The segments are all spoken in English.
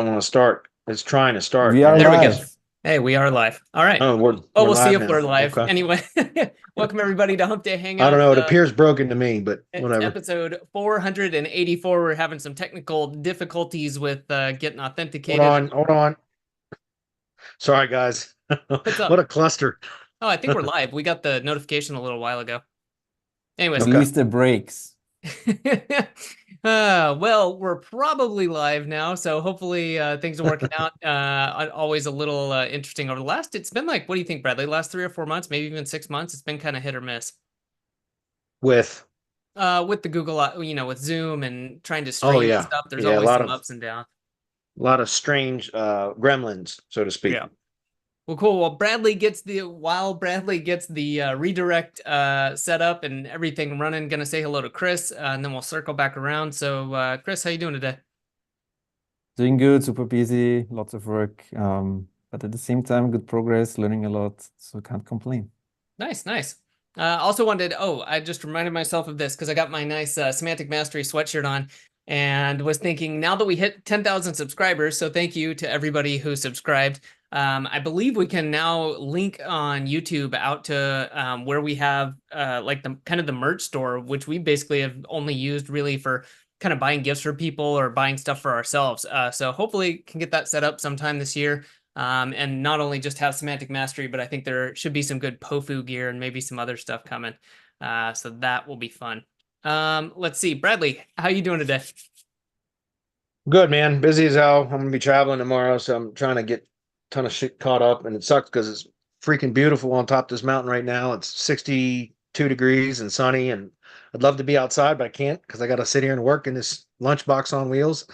don't want to start. It's trying to start, We and are it There we go. live. Hey, we are live. All right. oh, Well, we're we'll see live if we're now. live. Okay. Anyway, welcome everybody to Hump Day I don't Hangouts. know. It appears broken to me, but It's whatever. episode 484. We're having some technical difficulties with getting Hold authenticated. on. Hold on. Sorry, guys. What's What up? a cluster. Oh, I think we're live. We got the notification a little while ago. Anyways, Okay. Release the brakes. well, we're probably live now, so hopefully things are working out. Always a little interesting over the last. It's been like, what do you think, Bradley? Last 3 or 4 months, maybe even 6 months. It's been kind of hit or miss. With With the Google, with Zoom and trying to oh stream and yeah, stuff, there's yeah, always some ups and downs. a lot of strange gremlins, so to speak. Yeah. Well, cool. While Bradley gets the redirect set up and everything running, gonna say hello to Chris, and then we'll circle back around. So, Chris, how you doing today? Doing good, super busy, lots of work. But at the same time, good progress, learning a lot, so can't complain. Nice, nice. Also wanted, I just reminded myself of this because I got my nice Semantic Mastery sweatshirt on and was thinking now that we hit 10,000 subscribers, so thank you to everybody who subscribed. I believe we can now link on YouTube out to where we have like the kind of the merch store, which we basically have only used really for kind of buying gifts for people or buying stuff for ourselves. So hopefully can get that set up sometime this year. And not only just have semantic mastery, but I think there should be some good POFU gear and maybe some other stuff coming. So that will be fun. Let's see, Bradley, how you doing today? Good, man. Busy as hell. I'm gonna be traveling tomorrow, so I'm trying to get a ton of shit caught up, and it sucks because it's freaking beautiful on top of this mountain right now. It's 62 degrees and sunny, and I'd love to be outside, but I can't because I got to sit here and work in this lunchbox on wheels.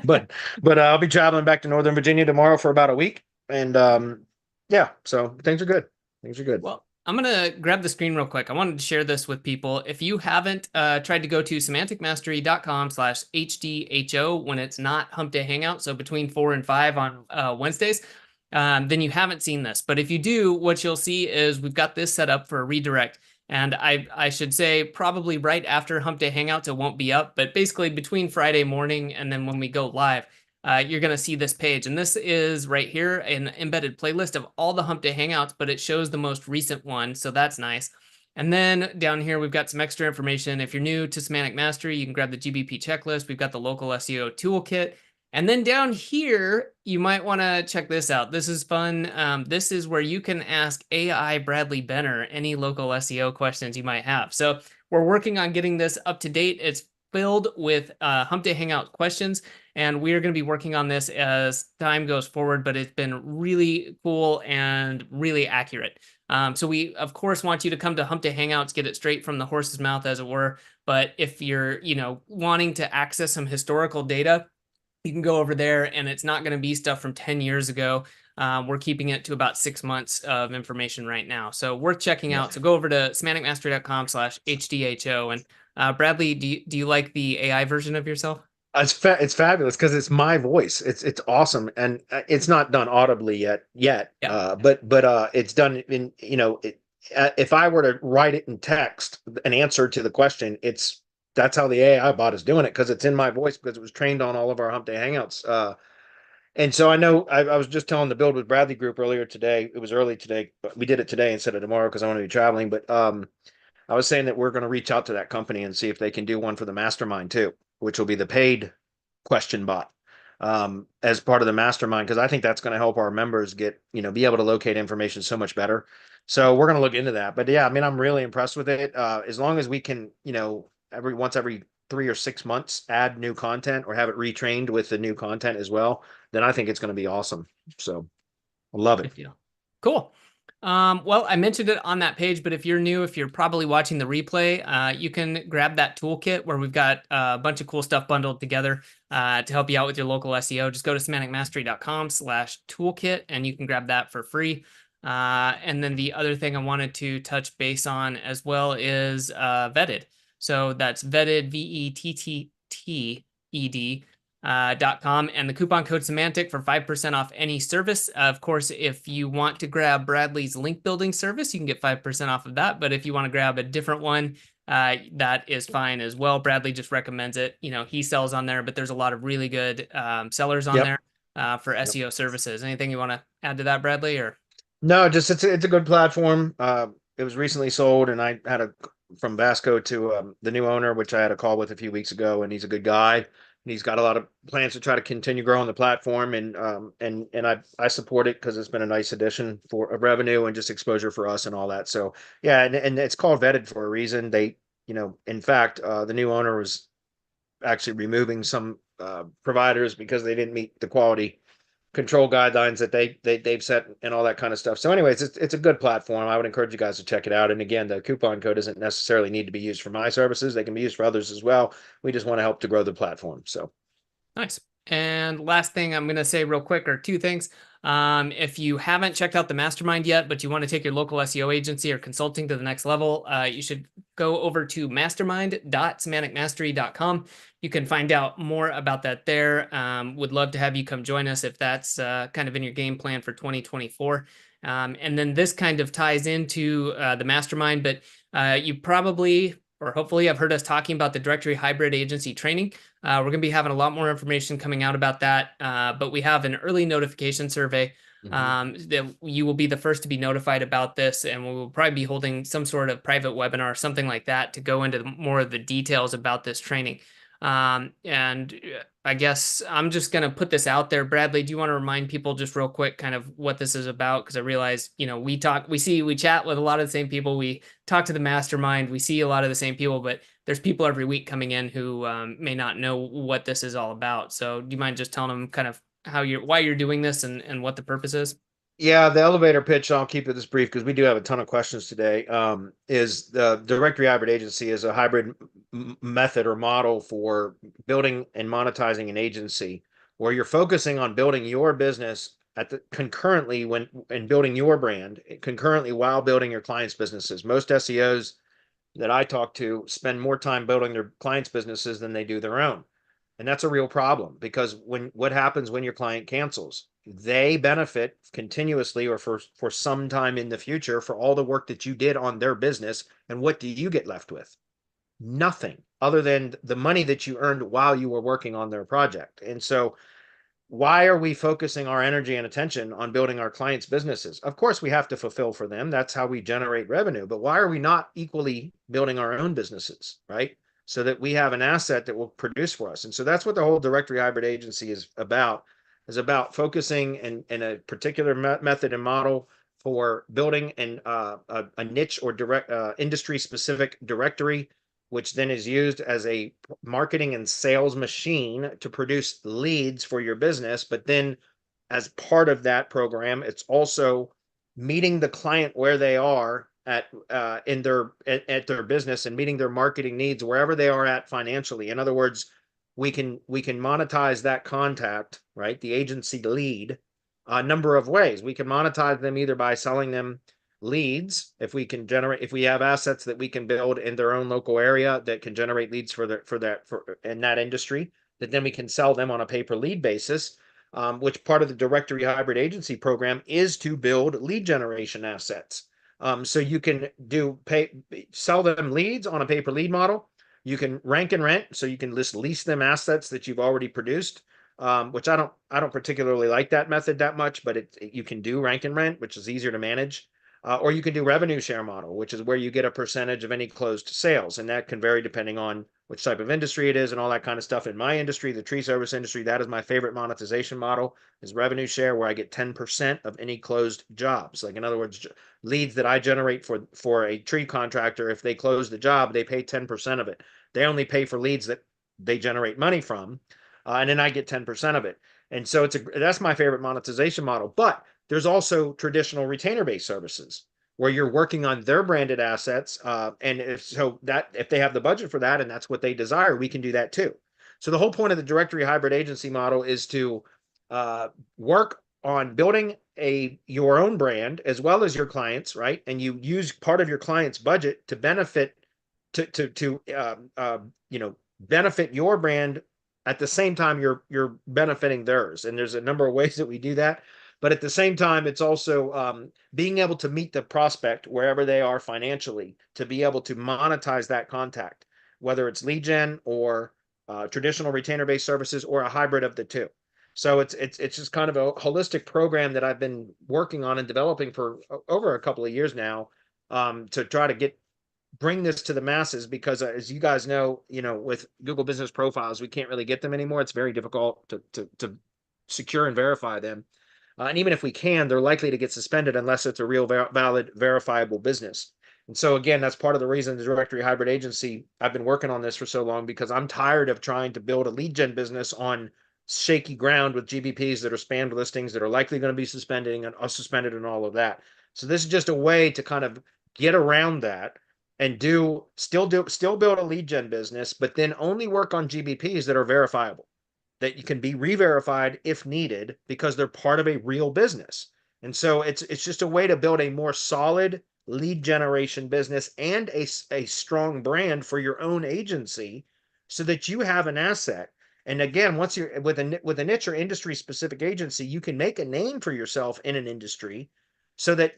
But I'll be traveling back to Northern Virginia tomorrow for about a week, and yeah, so things are good. Things are good. Well, I'm gonna grab the screen real quick. I wanted to share this with people. If you haven't tried to go to semanticmastery.com/HDHO when it's not Hump Day Hangout, so between 4 and 5 on Wednesdays, then you haven't seen this. But if you do, what you'll see is we've got this set up for a redirect. And I should say probably right after Hump Day Hangouts, it won't be up, but basically between Friday morning and then when we go live, you're going to see this page. And this is right here, an embedded playlist of all the Hump Day Hangouts, but it shows the most recent one. So that's nice. And then down here, we've got some extra information. If you're new to Semantic Mastery, you can grab the GBP checklist. We've got the local SEO toolkit. And then down here, you might want to check this out. This is fun. This is where you can ask AI Bradley Benner any local SEO questions you might have. So we're working on getting this up to date. It's filled with Hump Day Hangout questions, and we are going to be working on this as time goes forward, but it's been really cool and really accurate. So we, of course, want you to come to Hump Day Hangouts, get it straight from the horse's mouth, as it were. But if you're, wanting to access some historical data, you can go over there, and it's not going to be stuff from 10 years ago. We're keeping it to about 6 months of information right now. So worth checking out. So go over to semanticmastery.com/HDHO. And Bradley, do you like the AI version of yourself? It's fabulous because it's my voice. It's awesome, and it's not done audibly yet. Yeah. But it's done in if I were to write it in text, an answer to the question, that's how the AI bot is doing it because it's in my voice because it was trained on all of our Hump Day Hangouts. And so I know I was just telling the Build with Bradley group earlier today. It was early today, but we did it today instead of tomorrow because I want to be traveling. But I was saying that we're going to reach out to that company and see if they can do one for the mastermind too, which will be the paid question bot as part of the mastermind, because I think that's going to help our members get, be able to locate information so much better. So we're going to look into that. But yeah, I mean, I'm really impressed with it. As long as we can, every 3 or 6 months, add new content or have it retrained with the new content as well, then I think it's going to be awesome. So I love it. Cool. Well, I mentioned it on that page, but if you're new, if you're probably watching the replay, you can grab that toolkit where we've got a bunch of cool stuff bundled together to help you out with your local SEO. Just go to semanticmastery.com/toolkit and you can grab that for free. And then the other thing I wanted to touch base on as well is vetted. So that's vetted, VETTED. .com, and the coupon code semantic for 5% off any service. Of course, if you want to grab Bradley's link building service, you can get 5% off of that. But if you want to grab a different one, that is fine as well. Bradley just recommends it. He sells on there, but there's a lot of really good sellers on there for SEO services. Anything you want to add to that, Bradley? Or No, just it's a good platform. It was recently sold, and I had from Vasco to the new owner, which I had a call with a few weeks ago, and he's a good guy. And he's got a lot of plans to try to continue growing the platform, and I support it because it's been a nice addition for revenue and just exposure for us and all that. So yeah, and it's called Vetted for a reason. They, in fact, the new owner was actually removing some providers because they didn't meet the quality control guidelines that they've set and all that kind of stuff. So anyways, it's a good platform. I would encourage you guys to check it out. And again, the coupon code doesn't necessarily need to be used for my services. They can be used for others as well. We just want to help to grow the platform. So nice. And last thing I'm going to say real quick are two things. If you haven't checked out the mastermind yet, but you want to take your local SEO agency or consulting to the next level, you should go over to mastermind.semanticmastery.com. You can find out more about that there. Would love to have you come join us if that's kind of in your game plan for 2024. And then this kind of ties into the mastermind, but you probably or hopefully have heard us talking about the directory hybrid agency training. We're going to be having a lot more information coming out about that, but we have an early notification survey that you will be the first to be notified about this, and we will probably be holding some sort of private webinar or something like that to go into more of the details about this training. And I guess I'm just going to put this out there. Bradley, do you want to remind people just real quick kind of what this is about? Because I realize, we chat with a lot of the same people. We talk to the mastermind. We see a lot of the same people, but there's people every week coming in who may not know what this is all about. So do you mind just telling them kind of why you're doing this and what the purpose is? Yeah, the elevator pitch, I'll keep it this brief because we do have a ton of questions today, is the directory hybrid agency is a hybrid method or model for building and monetizing an agency where you're focusing on building your business concurrently and building your brand concurrently while building your clients' businesses. Most SEOs that I talk to spend more time building their clients' businesses than they do their own. And that's a real problem because what happens when your client cancels? They benefit continuously or for some time in the future for all the work that you did on their business. And what do you get left with? Nothing other than the money that you earned while you were working on their project. And so why are we focusing our energy and attention on building our clients' businesses? Of course, we have to fulfill for them. That's how we generate revenue. But why are we not equally building our own businesses, right? So that we have an asset that will produce for us. And so that's what the whole directory hybrid agency is about focusing in a particular method and model for building a niche or direct industry specific directory, which then is used as a marketing and sales machine to produce leads for your business. But then as part of that program, it's also meeting the client where they are at their business and meeting their marketing needs wherever they are at financially. In other words, we can monetize that contact, right? The agency lead, a number of ways. We can monetize them either by selling them leads if we have assets that we can build in their own local area that can generate leads for in that industry, that then we can sell them on a pay per lead basis, which part of the directory hybrid agency program is to build lead generation assets. So you can sell them leads on a pay per lead model. You can rank and rent, so you can lease them assets that you've already produced, which I don't particularly like that method that much, but you can do rank and rent, which is easier to manage. Or you can do revenue share model, which is where you get a percentage of any closed sales. And that can vary depending on which type of industry it is and all that kind of stuff. In my industry, the tree service industry, that is my favorite monetization model, is revenue share, where I get 10% of any closed jobs. Like, in other words, leads that I generate for a tree contractor, if they close the job, they pay 10% of it. They only pay for leads that they generate money from, and then I get 10% of it. And so that's my favorite monetization model. But there's also traditional retainer-based services where you're working on their branded assets. And if they have the budget for that and that's what they desire, we can do that too. So the whole point of the directory hybrid agency model is to work on building your own brand as well as your clients, right? And you use part of your client's budget to benefit benefit your brand at the same time you're benefiting theirs. And there's a number of ways that we do that. But at the same time, it's also being able to meet the prospect wherever they are financially to be able to monetize that contact, whether it's lead gen or traditional retainer-based services or a hybrid of the two. So it's just kind of a holistic program that I've been working on and developing for over a couple of years now, to try to bring this to the masses, because as you guys know, with Google Business Profiles, we can't really get them anymore. It's very difficult to secure and verify them. And even if we can, they're likely to get suspended unless it's a real valid verifiable business. And so again, that's part of the reason the directory hybrid agency, I've been working on this for so long, because I'm tired of trying to build a lead gen business on shaky ground with GBPs that are spammed listings that are likely going to be suspended and all of that. So this is just a way to kind of get around that and still build a lead gen business, but then only work on GBPs that are verifiable, that you can be re-verified if needed because they're part of a real business. And so it's just a way to build a more solid lead generation business and a strong brand for your own agency, so that you have an asset. And again, once you're with a niche or industry specific agency, you can make a name for yourself in an industry, so that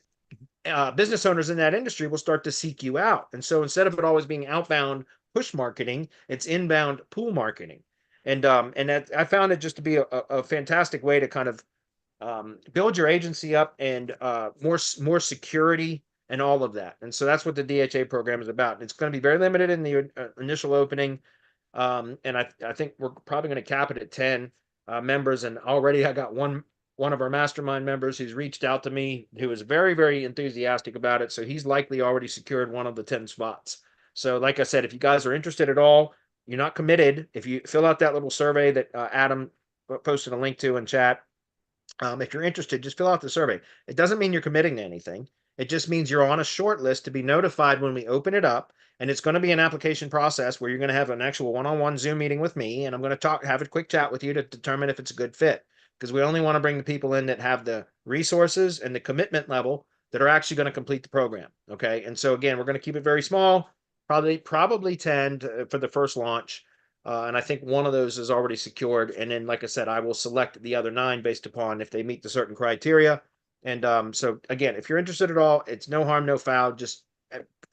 business owners in that industry will start to seek you out. And so instead of it always being outbound push marketing, it's inbound pull marketing. And that, I found it just to be a fantastic way to kind of build your agency up, and more security and all of that. And so that's what the DHA program is about. It's going to be very limited in the initial opening. And I think we're probably going to cap it at 10 members. And already I got one of our mastermind members who's reached out to me, who is very, very enthusiastic about it. So he's likely already secured one of the 10 spots. So like I said, if you guys are interested at all, you're not committed. If you fill out that little survey that Adam posted a link to in chat, if you're interested, just fill out the survey. It doesn't mean you're committing to anything. It just means you're on a short list to be notified when we open it up. And it's going to be an application process where you're going to have an actual one-on-one Zoom meeting with me. And I'm going to have a quick chat with you to determine if it's a good fit, because we only want to bring the people in that have the resources and the commitment level that are actually going to complete the program. Okay. And so again, we're going to keep it very small, probably 10 for the first launch. And I think one of those is already secured. And then, like I said, I will select the other 9 based upon if they meet the certain criteria. And so again, if you're interested at all, it's no harm, no foul. Just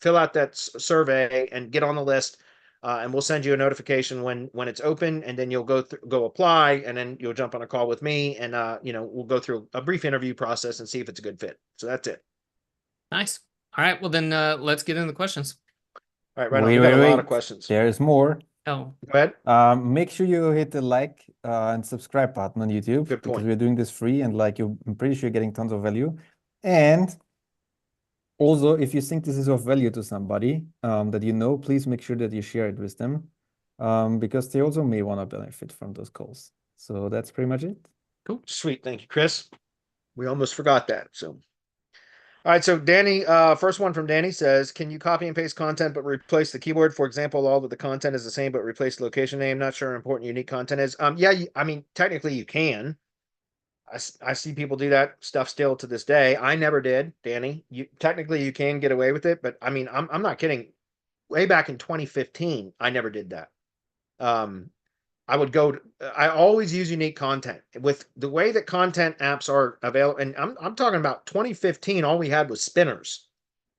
fill out that survey and get on the list. And we'll send you a notification when it's open, and then you'll go apply, and then you'll jump on a call with me, and we'll go through a brief interview process and see if it's a good fit. So that's it. Nice. All right. Well, then let's get into the questions. All right, right on. We got a lot of questions. There's more. Oh, go ahead. Make sure you hit the like and subscribe button on YouTube. Good point. Because we're doing this free, and I'm pretty sure you're getting tons of value. And also, if you think this is of value to somebody that please make sure that you share it with them, because they also may want to benefit from those calls. So that's pretty much it. Cool. Sweet. Thank you, Chris. We almost forgot that. So, all right. So Danny, first one from Danny says, can you copy and paste content but replace the keyword? For example, all of the content is the same, but replace the location name. Not sure how important unique content is. Yeah, I mean, technically you can. I see people do that stuff still to this day. I never did, Danny. Technically you can get away with it, but I mean, I'm not kidding. Way back in 2015, I never did that. I always use unique content. With the way that content apps are available, and I'm talking about 2015, all we had was spinners,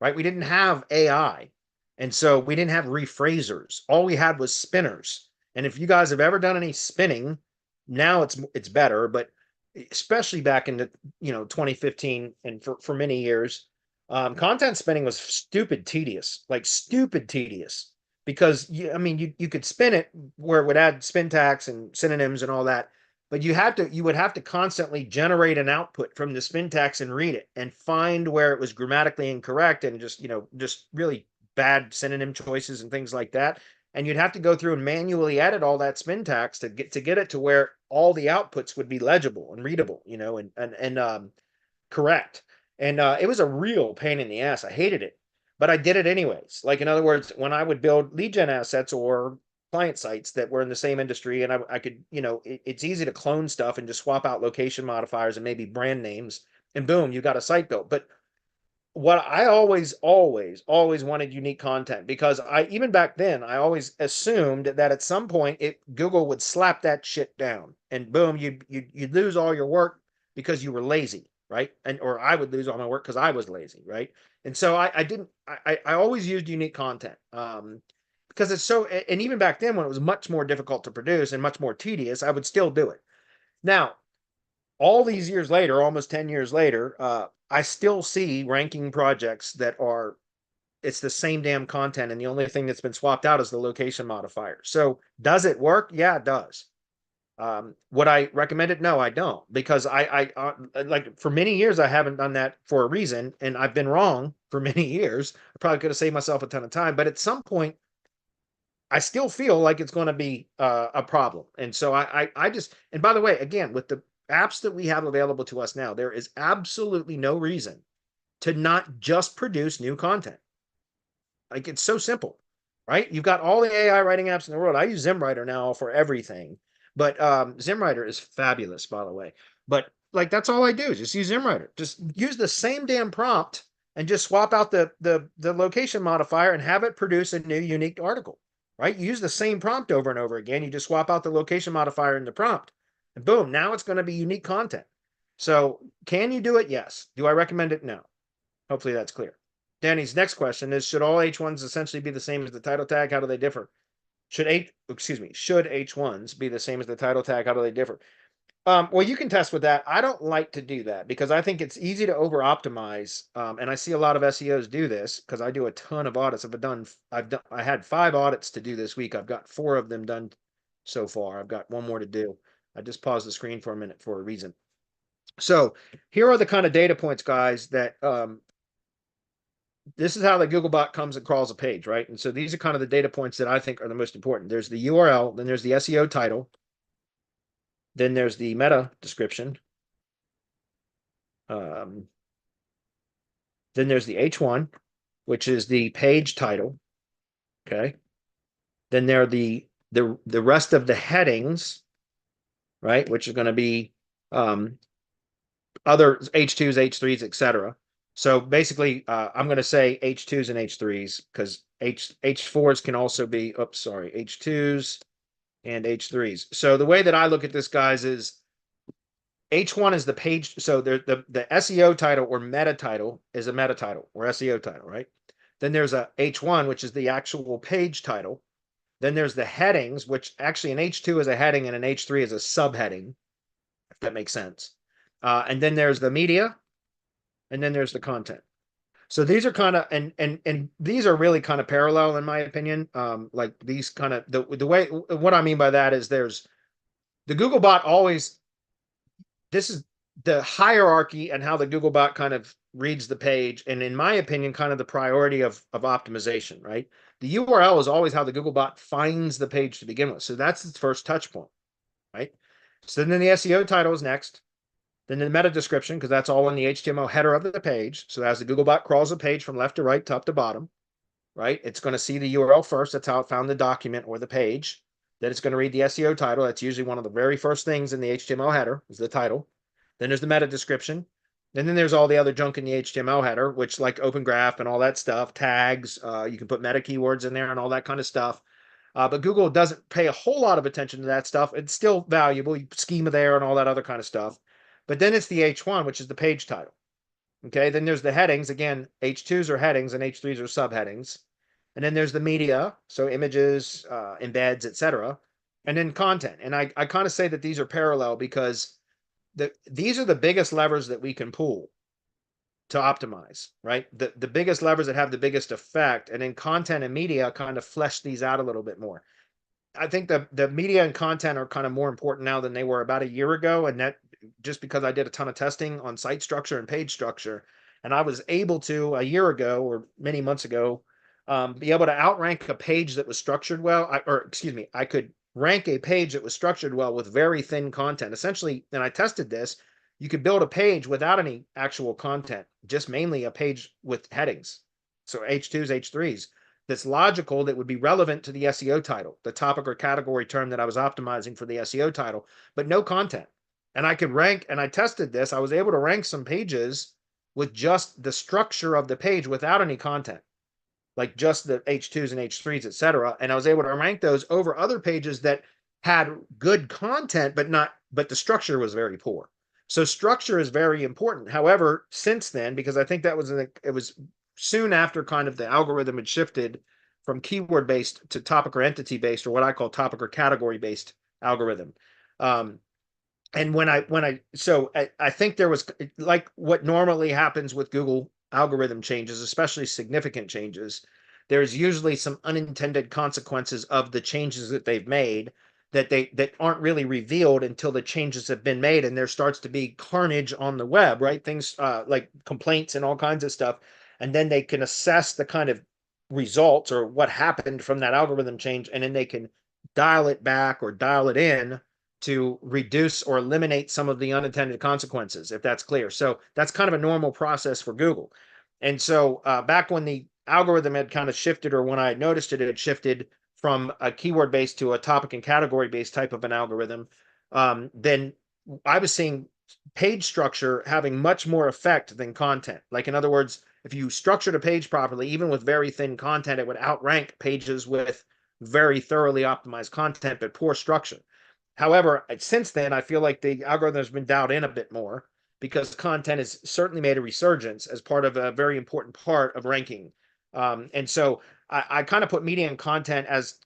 right? We didn't have AI. And so we didn't have rephrasers. All we had was spinners. And if you guys have ever done any spinning, now it's better, but especially back in the 2015 and for many years, content spinning was stupid tedious, because you could spin it where it would add spin tags and synonyms and all that, but you would have to constantly generate an output from the spin tags and read it and find where it was grammatically incorrect and just really bad synonym choices and things like that. And you'd have to go through and manually edit all that spin tags to get it to where all the outputs would be legible and readable, and correct. And it was a real pain in the ass. I hated it, but I did it anyways. Like, in other words, when I would build lead gen assets or client sites that were in the same industry, and I could, it's easy to clone stuff and just swap out location modifiers and maybe brand names, and boom, you got a site built. But what I always wanted unique content, because even back then, I always assumed that at some point Google would slap that shit down, and boom, you'd lose all your work because you were lazy, right? And or I would lose all my work because I was lazy, right? And so I always used unique content. Because it's so, and even back then when it was much more difficult to produce and much more tedious, I would still do it. Now, all these years later, almost 10 years later, I still see ranking projects that are, it's the same damn content. And the only thing that's been swapped out is the location modifier. So does it work? Yeah, it does. Would I recommend it? No, I don't, because I like for many years, I haven't done that for a reason. And I've been wrong for many years. I probably could have saved myself a ton of time, but at some point, I still feel like it's going to be a problem. And so I just, and by the way, again, with the apps that we have available to us now, there is absolutely no reason to not just produce new content. Like it's so simple, right? You've got all the AI writing apps in the world. I use ZimWriter now for everything, but ZimWriter is fabulous, by the way. But like that's all I do is just use ZimWriter. Just use the same damn prompt and just swap out the location modifier and have it produce a new unique article. Right? You use the same prompt over and over again. You just swap out the location modifier in the prompt, and boom, now it's going to be unique content. So can you do it? Yes. Do I recommend it? No. Hopefully that's clear. Danny's next question is, should all H1s essentially be the same as the title tag? How do they differ? Should H1s be the same as the title tag? How do they differ? Well, you can test with that. I don't like to do that because I think it's easy to over optimize. And I see a lot of SEOs do this because I do a ton of audits. I had 5 audits to do this week. I've got 4 of them done so far. I've got 1 more to do. I just paused the screen for a minute for a reason. So here are the kind of data points, guys, that this is how the Googlebot comes and crawls a page, right? And so these are kind of the data points that I think are the most important. There's the URL, then there's the SEO title. Then there's the meta description. Then there's the H1, which is the page title. Okay. Then there are the rest of the headings, right? Which is going to be other H2s, H3s, etc. So basically, I'm going to say H2s and H3s because H4s can also be, H2s and H3s. So the way that I look at this, guys, is H1 is the page. So the SEO title or meta title is a meta title or SEO title, right? Then there's a H1, which is the actual page title. Then there's the headings, which actually an H2 is a heading and an H3 is a subheading, if that makes sense. And then there's the media, and then there's the content. So these are kind of, and these are really kind of parallel in my opinion. Like these kind of, the way, what I mean by that is there's the Googlebot always, this is the hierarchy and how the Googlebot kind of reads the page. And in my opinion, kind of the priority of optimization, right? The URL is always how the Googlebot finds the page to begin with. So that's its first touch point, right? So then the SEO title is next. Then the meta description, because that's all in the HTML header of the page. So as the Googlebot crawls the page from left to right, top to bottom, right? It's going to see the URL first. That's how it found the document or the page. Then it's going to read the SEO title. That's usually one of the very first things in the HTML header is the title. Then there's the meta description. And then there's all the other junk in the HTML header, which like open graph and all that stuff, tags, you can put meta keywords in there and all that kind of stuff. But Google doesn't pay a whole lot of attention to that stuff. It's still valuable, schema there and all that other kind of stuff. But then it's the H1, which is the page title. Okay, then there's the headings. Again, H2s are headings and H3s are subheadings. And then there's the media, so images, embeds, etc. And then content. And I kind of say that these are parallel because these are the biggest levers that we can pull to optimize, right? The biggest levers that have the biggest effect. And then content and media kind of flesh these out a little bit more. I think the media and content are kind of more important now than they were about a year ago. And that just because I did a ton of testing on site structure and page structure. And I was able to, a year ago or many months ago, be able to outrank a page that was structured well, I could rank a page that was structured well with very thin content. Essentially, and I tested this, you could build a page without any actual content, just mainly a page with headings. So H2s, H3s. That's logical, that would be relevant to the SEO title, the topic or category term that I was optimizing for the SEO title, but no content. And I could rank, and I tested this, I was able to rank some pages with just the structure of the page without any content, like just the H2s and H3s, etc. And I was able to rank those over other pages that had good content, but the structure was very poor. So structure is very important. However, since then, because I think that was it was soon after kind of the algorithm had shifted from keyword based to topic or entity based, or what I call topic or category based algorithm. And I think there was, like what normally happens with Google algorithm changes, especially significant changes, there's usually some unintended consequences of the changes that they've made that aren't really revealed until the changes have been made, and there starts to be carnage on the web, right? Things like complaints and all kinds of stuff, and then they can assess the kind of results or what happened from that algorithm change, and then they can dial it back or dial it in to reduce or eliminate some of the unintended consequences, if that's clear. So that's kind of a normal process for Google. And so back when the algorithm had kind of shifted, or when I noticed it, it had shifted from a keyword based to a topic and category based type of an algorithm, then I was seeing page structure having much more effect than content. Like, in other words, if you structured a page properly, even with very thin content, it would outrank pages with very thoroughly optimized content but poor structure. However, since then, I feel like the algorithm has been dialed in a bit more, because content has certainly made a resurgence as part of a very important part of ranking. And so I kind of put media and content as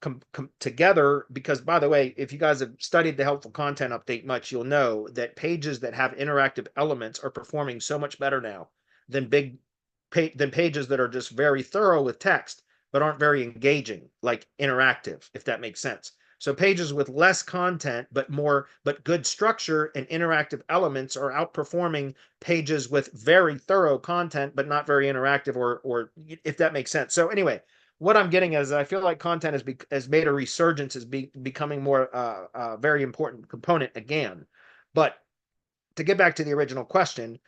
together, because, by the way, if you guys have studied the helpful content update much, you'll know that pages that have interactive elements are performing so much better now than pages that are just very thorough with text but aren't very engaging, like interactive, if that makes sense. So pages with less content but good structure and interactive elements are outperforming pages with very thorough content but not very interactive, or if that makes sense. So anyway, what I'm getting is I feel like content has made a resurgence, is becoming more very important component again. But to get back to the original question,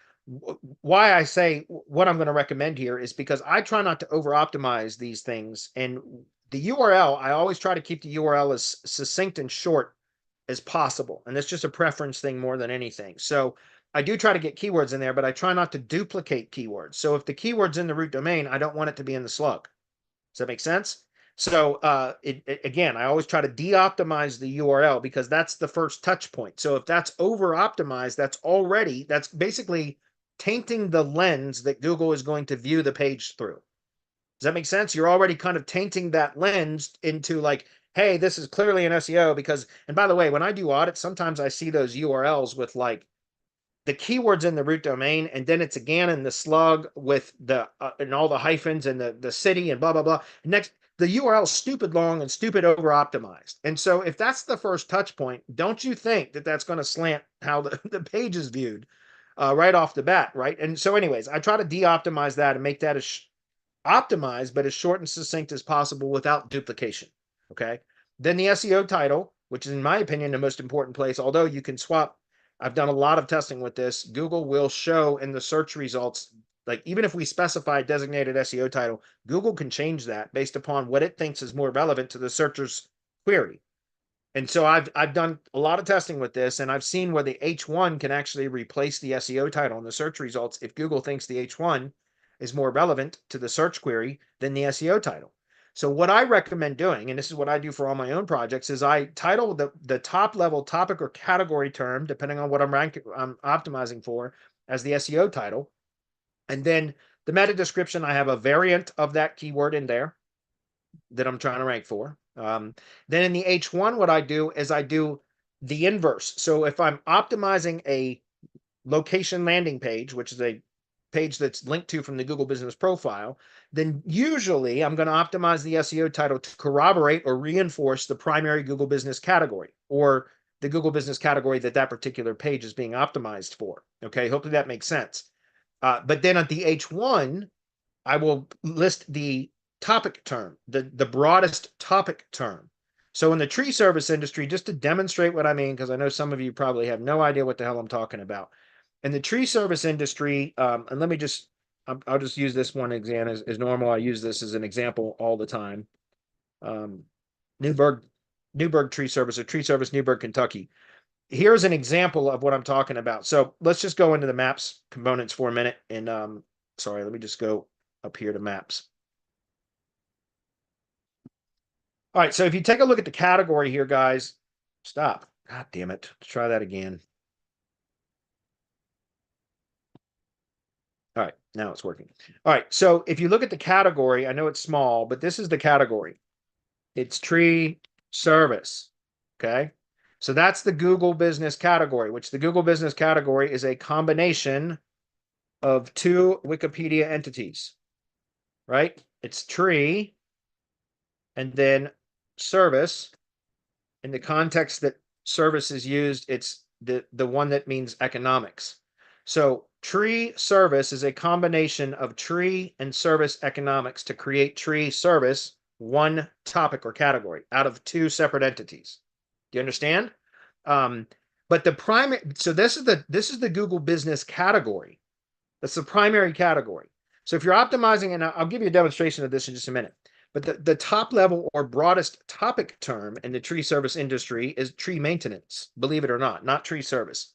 why I say what I'm going to recommend here is because I try not to over optimize these things. And the URL, I always try to keep the URL as succinct and short as possible. And that's just a preference thing more than anything. So I do try to get keywords in there, but I try not to duplicate keywords. So if the keyword's in the root domain, I don't want it to be in the slug. Does that make sense? So again, I always try to de-optimize the URL, because that's the first touch point. So if that's over-optimized, that's basically tainting the lens that Google is going to view the page through. Does that make sense? You're already kind of tainting that lens into like, hey, this is clearly an SEO, because, and by the way, when I do audits, sometimes I see those URLs with like the keywords in the root domain, and then it's again in the slug with the and all the hyphens and the city and blah blah blah. Next, the URL is stupid long and stupid over optimized. And so if that's the first touch point, don't you think that that's going to slant how the page is viewed right off the bat, right? And so anyways, I try to de-optimize that and make that as optimized but as short and succinct as possible without duplication. Okay. Then the SEO title, which is in my opinion the most important place, although you can swap. I've done a lot of testing with this. Google will show in the search results, like even if we specify designated SEO title, Google can change that based upon what it thinks is more relevant to the searcher's query. And so I've done a lot of testing with this, and I've seen where the H1 can actually replace the SEO title in the search results if Google thinks the H1 is more relevant to the search query than the SEO title. So what I recommend doing, and this is what I do for all my own projects, is I title the top level topic or category term, depending on what I'm optimizing for, as the SEO title. And then the meta description, I have a variant of that keyword in there that I'm trying to rank for. Then in the H1, what I do is I do the inverse. So if I'm optimizing a location landing page, which is a page that's linked to from the Google Business Profile, then usually I'm going to optimize the SEO title to corroborate or reinforce the primary Google Business category, or the Google Business category that particular page is being optimized for. Okay, hopefully that makes sense. But then at the H1, I will list the topic term, the broadest topic term. So in the tree service industry, just to demonstrate what I mean, because I know some of you probably have no idea what the hell I'm talking about. In the tree service industry, and let me just, I'll just use this one example as normal. I use this as an example all the time. Newburgh Tree Service, or Tree Service, Newburgh, Kentucky. Here's an example of what I'm talking about. So let's just go into the maps components for a minute. And sorry, let me just go up here to maps. All right, so if you take a look at the category here, guys, stop. God damn it. Let's try that again. Now it's working. All right. So if you look at the category, I know it's small, but this is the category. It's tree service. Okay. So that's the Google business category, which the Google business category is a combination of two Wikipedia entities, right? It's tree and then service. In the context that service is used, it's the one that means economics. So tree service is a combination of tree and service economics to create tree service, one topic or category out of two separate entities. Do you understand? But the primary, so this is the Google business category. That's the primary category. So if you're optimizing, and I'll give you a demonstration of this in just a minute, but the top level or broadest topic term in the tree service industry is tree maintenance, believe it or not tree service.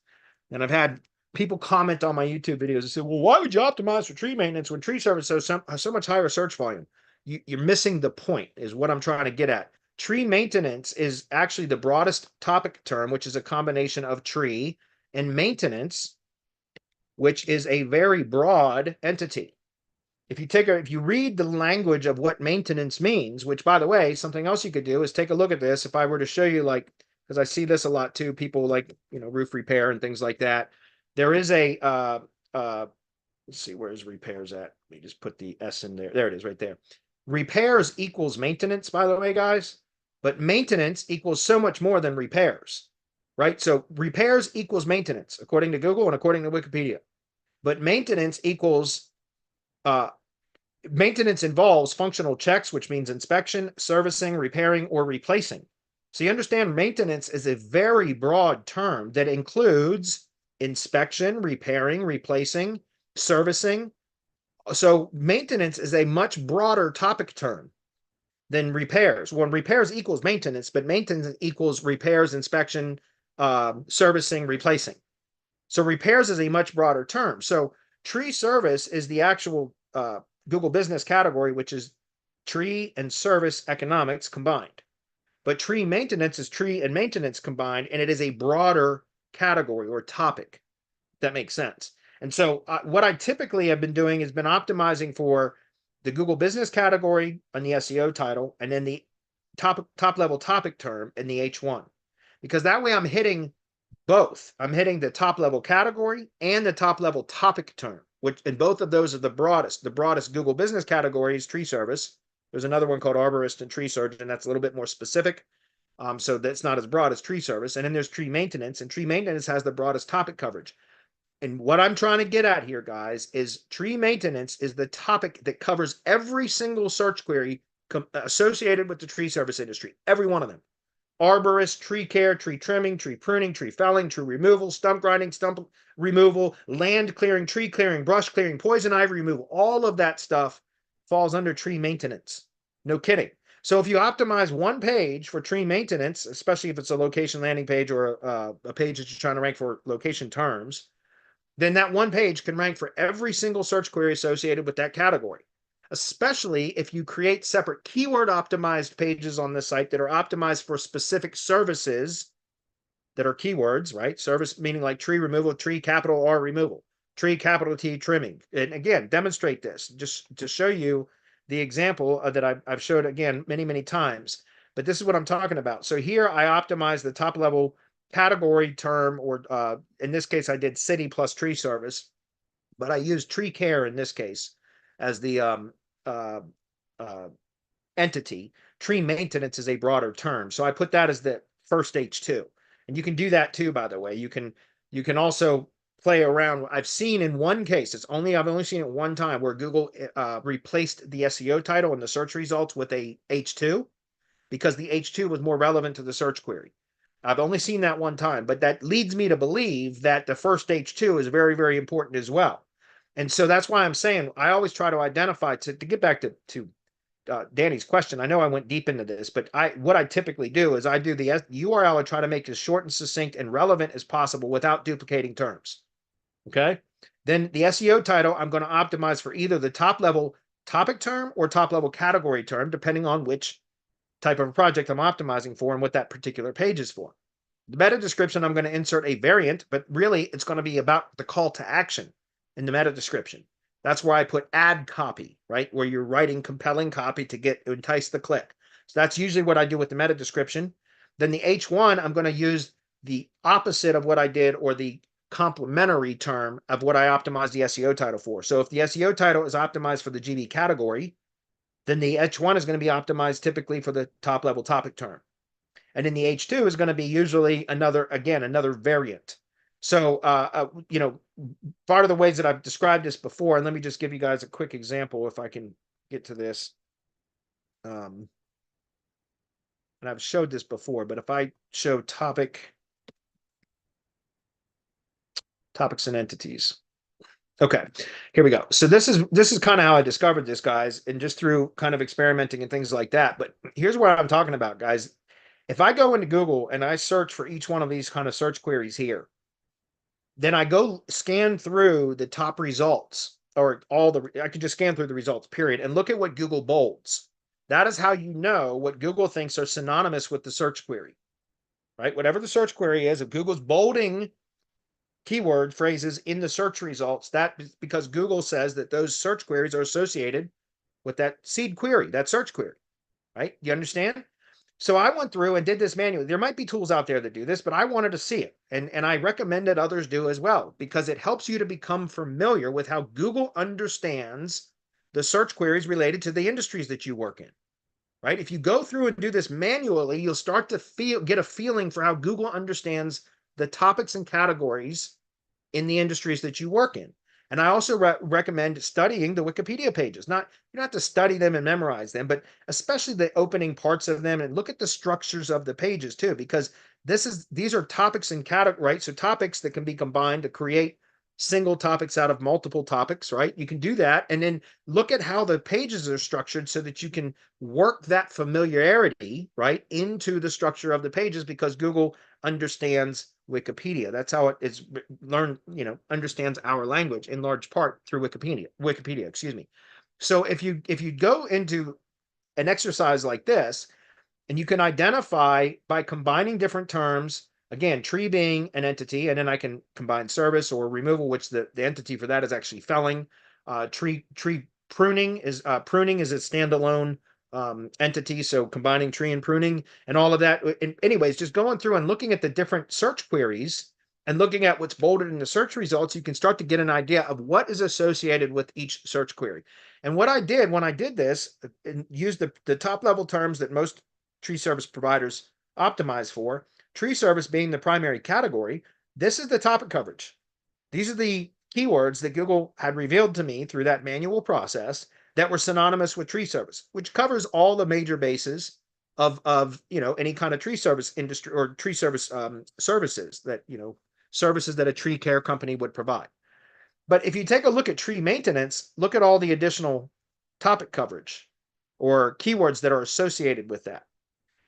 And I've had people comment on my YouTube videos and say, well, why would you optimize for tree maintenance when tree service has so much higher search volume? You're missing the point, is what I'm trying to get at. Tree maintenance is actually the broadest topic term, which is a combination of tree and maintenance, which is a very broad entity. If you read the language of what maintenance means, which, by the way, something else you could do is take a look at this. If I were to show you, like, because I see this a lot too, people like, roof repair and things like that. There is a, let's see, where's repairs at? Let me just put the S in there. There it is right there. Repairs equals maintenance, by the way, guys, but maintenance equals so much more than repairs, right? So repairs equals maintenance, according to Google and according to Wikipedia. But maintenance equals, maintenance involves functional checks, which means inspection, servicing, repairing, or replacing. So you understand maintenance is a very broad term that includes inspection, repairing, replacing, servicing. So maintenance is a much broader topic term than repairs. When repairs equals maintenance, but maintenance equals repairs, inspection, servicing, replacing. So repairs is a much broader term. So tree service is the actual Google business category, which is tree and service economics combined. But tree maintenance is tree and maintenance combined, and it is a broader category or topic. That makes sense. And so what I typically have been doing has been optimizing for the Google business category on the SEO title, and then the top level topic term in the H1, because that way I'm hitting both. I'm hitting the top level category and the top level topic term, which, and both of those are the broadest. The broadest Google business category is tree service. There's another one called arborist and tree surgeon. That's a little bit more specific. So that's not as broad as tree service. And then there's tree maintenance, and tree maintenance has the broadest topic coverage. And what I'm trying to get at here, guys, is tree maintenance is the topic that covers every single search query associated with the tree service industry, every one of them. Arborist, tree care, tree trimming, tree pruning, tree felling, tree removal, stump grinding, stump removal, land clearing, tree clearing, brush clearing, poison ivy removal. All of that stuff falls under tree maintenance. No kidding. So if you optimize one page for tree maintenance, especially if it's a location landing page or a page that you're trying to rank for location terms, then that one page can rank for every single search query associated with that category, especially if you create separate keyword optimized pages on the site that are optimized for specific services that are keywords, right? Service meaning like tree removal, tree capital R removal, tree capital T trimming. And again, demonstrate this just to show you the example that I've showed again many, many times. But this is what I'm talking about. So here I optimize the top level category term, or in this case, I did city plus tree service, but I used tree care in this case as the entity. Tree maintenance is a broader term, so I put that as the first H2. And you can do that too, by the way. You can also play around. I've seen in one case, I've only seen it one time, where Google replaced the SEO title in the search results with a H2 because the H2 was more relevant to the search query. I've only seen that one time, but that leads me to believe that the first H2 is very, very important as well. And so that's why I'm saying I always try to identify, to get back to Danny's question. I know I went deep into this, but what I typically do is I do the URL. I try to make it as short and succinct and relevant as possible without duplicating terms. Okay. Then the SEO title, I'm going to optimize for either the top level topic term or top level category term, depending on which type of a project I'm optimizing for and what that particular page is for. The meta description, I'm going to insert a variant, but really it's going to be about the call to action in the meta description. That's where I put ad copy, right? Where you're writing compelling copy to entice the click. So that's usually what I do with the meta description. Then the H1, I'm going to use the opposite of what I did, or the complementary term of what I optimized the SEO title for. So if the SEO title is optimized for the GB category, then the H1 is going to be optimized typically for the top level topic term. And then the H2 is going to be usually another variant. So, part of the ways that I've described this before, and let me just give you guys a quick example if I can get to this. And I've showed this before, but if I show topics and entities. Okay, here we go. So this is kind of how I discovered this, guys, and just through kind of experimenting and things like that. But here's what I'm talking about, guys. If I go into Google and I search for each one of these kind of search queries here, then I go scan through the top results, or I could just scan through the results, period, and look at what Google bolds. That is how you know what Google thinks are synonymous with the search query, right? Whatever the search query is, if Google's bolding keyword phrases in the search results, that is because Google says that those search queries are associated with that seed query, that search query, right? You understand? So I went through and did this manually. There might be tools out there that do this, but I wanted to see it. And I recommend that others do as well, because it helps you to become familiar with how Google understands the search queries related to the industries that you work in, right? If you go through and do this manually, you'll start to get a feeling for how Google understands the topics and categories in the industries that you work in. And I also recommend studying the Wikipedia pages. You don't have to study them and memorize them, but especially the opening parts of them, and look at the structures of the pages too, because these are topics and categories, right? So topics that can be combined to create single topics out of multiple topics, right? You can do that, and then look at how the pages are structured so that you can work that familiarity, right, into the structure of the pages, because Google understands Wikipedia. That's how it is learned, understands our language in large part through Wikipedia, excuse me. So if you go into an exercise like this, and you can identify by combining different terms, again, tree being an entity, and then I can combine service or removal, which the entity for that is actually felling. Tree pruning is a standalone entity, so combining tree and pruning and all of that. Anyways, just going through and looking at the different search queries and looking at what's bolded in the search results, you can start to get an idea of what is associated with each search query. And what I did when I did this, and used the top level terms that most tree service providers optimize for, tree service being the primary category, this is the topic coverage. These are the keywords that Google had revealed to me through that manual process that were synonymous with tree service, which covers all the major bases of any kind of tree service industry, or tree service services that services that a tree care company would provide. But if you take a look at tree maintenance, look at all the additional topic coverage or keywords that are associated with that.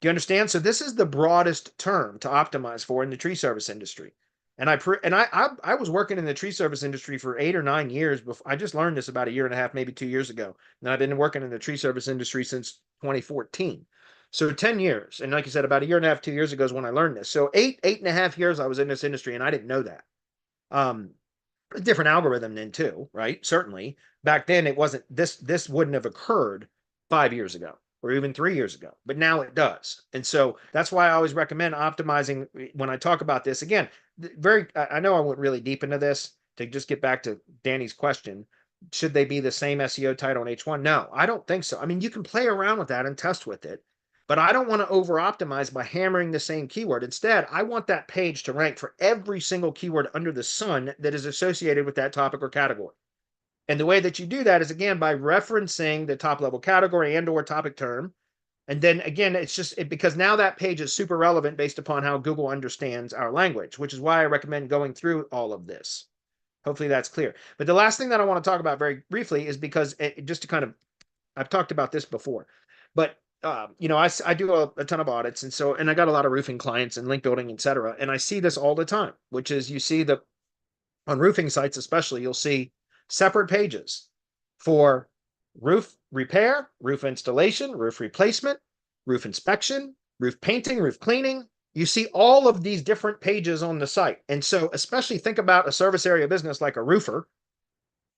Do you understand? So this is the broadest term to optimize for in the tree service industry. And I was working in the tree service industry for 8 or 9 years before. I just learned this about a year and a half, maybe 2 years ago. And I've been working in the tree service industry since 2014. So 10 years. And like I said, about a year and a half, 2 years ago is when I learned this. So eight and a half years I was in this industry, and I didn't know that. A different algorithm then too, right? Certainly. Back then it wasn't, this wouldn't have occurred 5 years ago, or even 3 years ago, but now it does. And so that's why I always recommend optimizing when I talk about this. Again, I know I went really deep into this to just get back to Danny's question. Should they be the same SEO title in H1? No, I don't think so. I mean, you can play around with that and test with it, but I don't want to over optimize by hammering the same keyword. Instead, I want that page to rank for every single keyword under the sun that is associated with that topic or category. And the way that you do that is, again, by referencing the top level category and or topic term. And then again, it's just because now that page is super relevant based upon how Google understands our language, which is why I recommend going through all of this. Hopefully that's clear. But the last thing that I want to talk about very briefly is because just to kind of, I've talked about this before, but I do a ton of audits, and I got a lot of roofing clients and link building, et cetera. And I see this all the time, which is you see on roofing sites, especially, you'll see separate pages for roof repair, roof installation, roof replacement, roof inspection, roof painting, roof cleaning. You see all of these different pages on the site. And so especially think about a service area business like a roofer.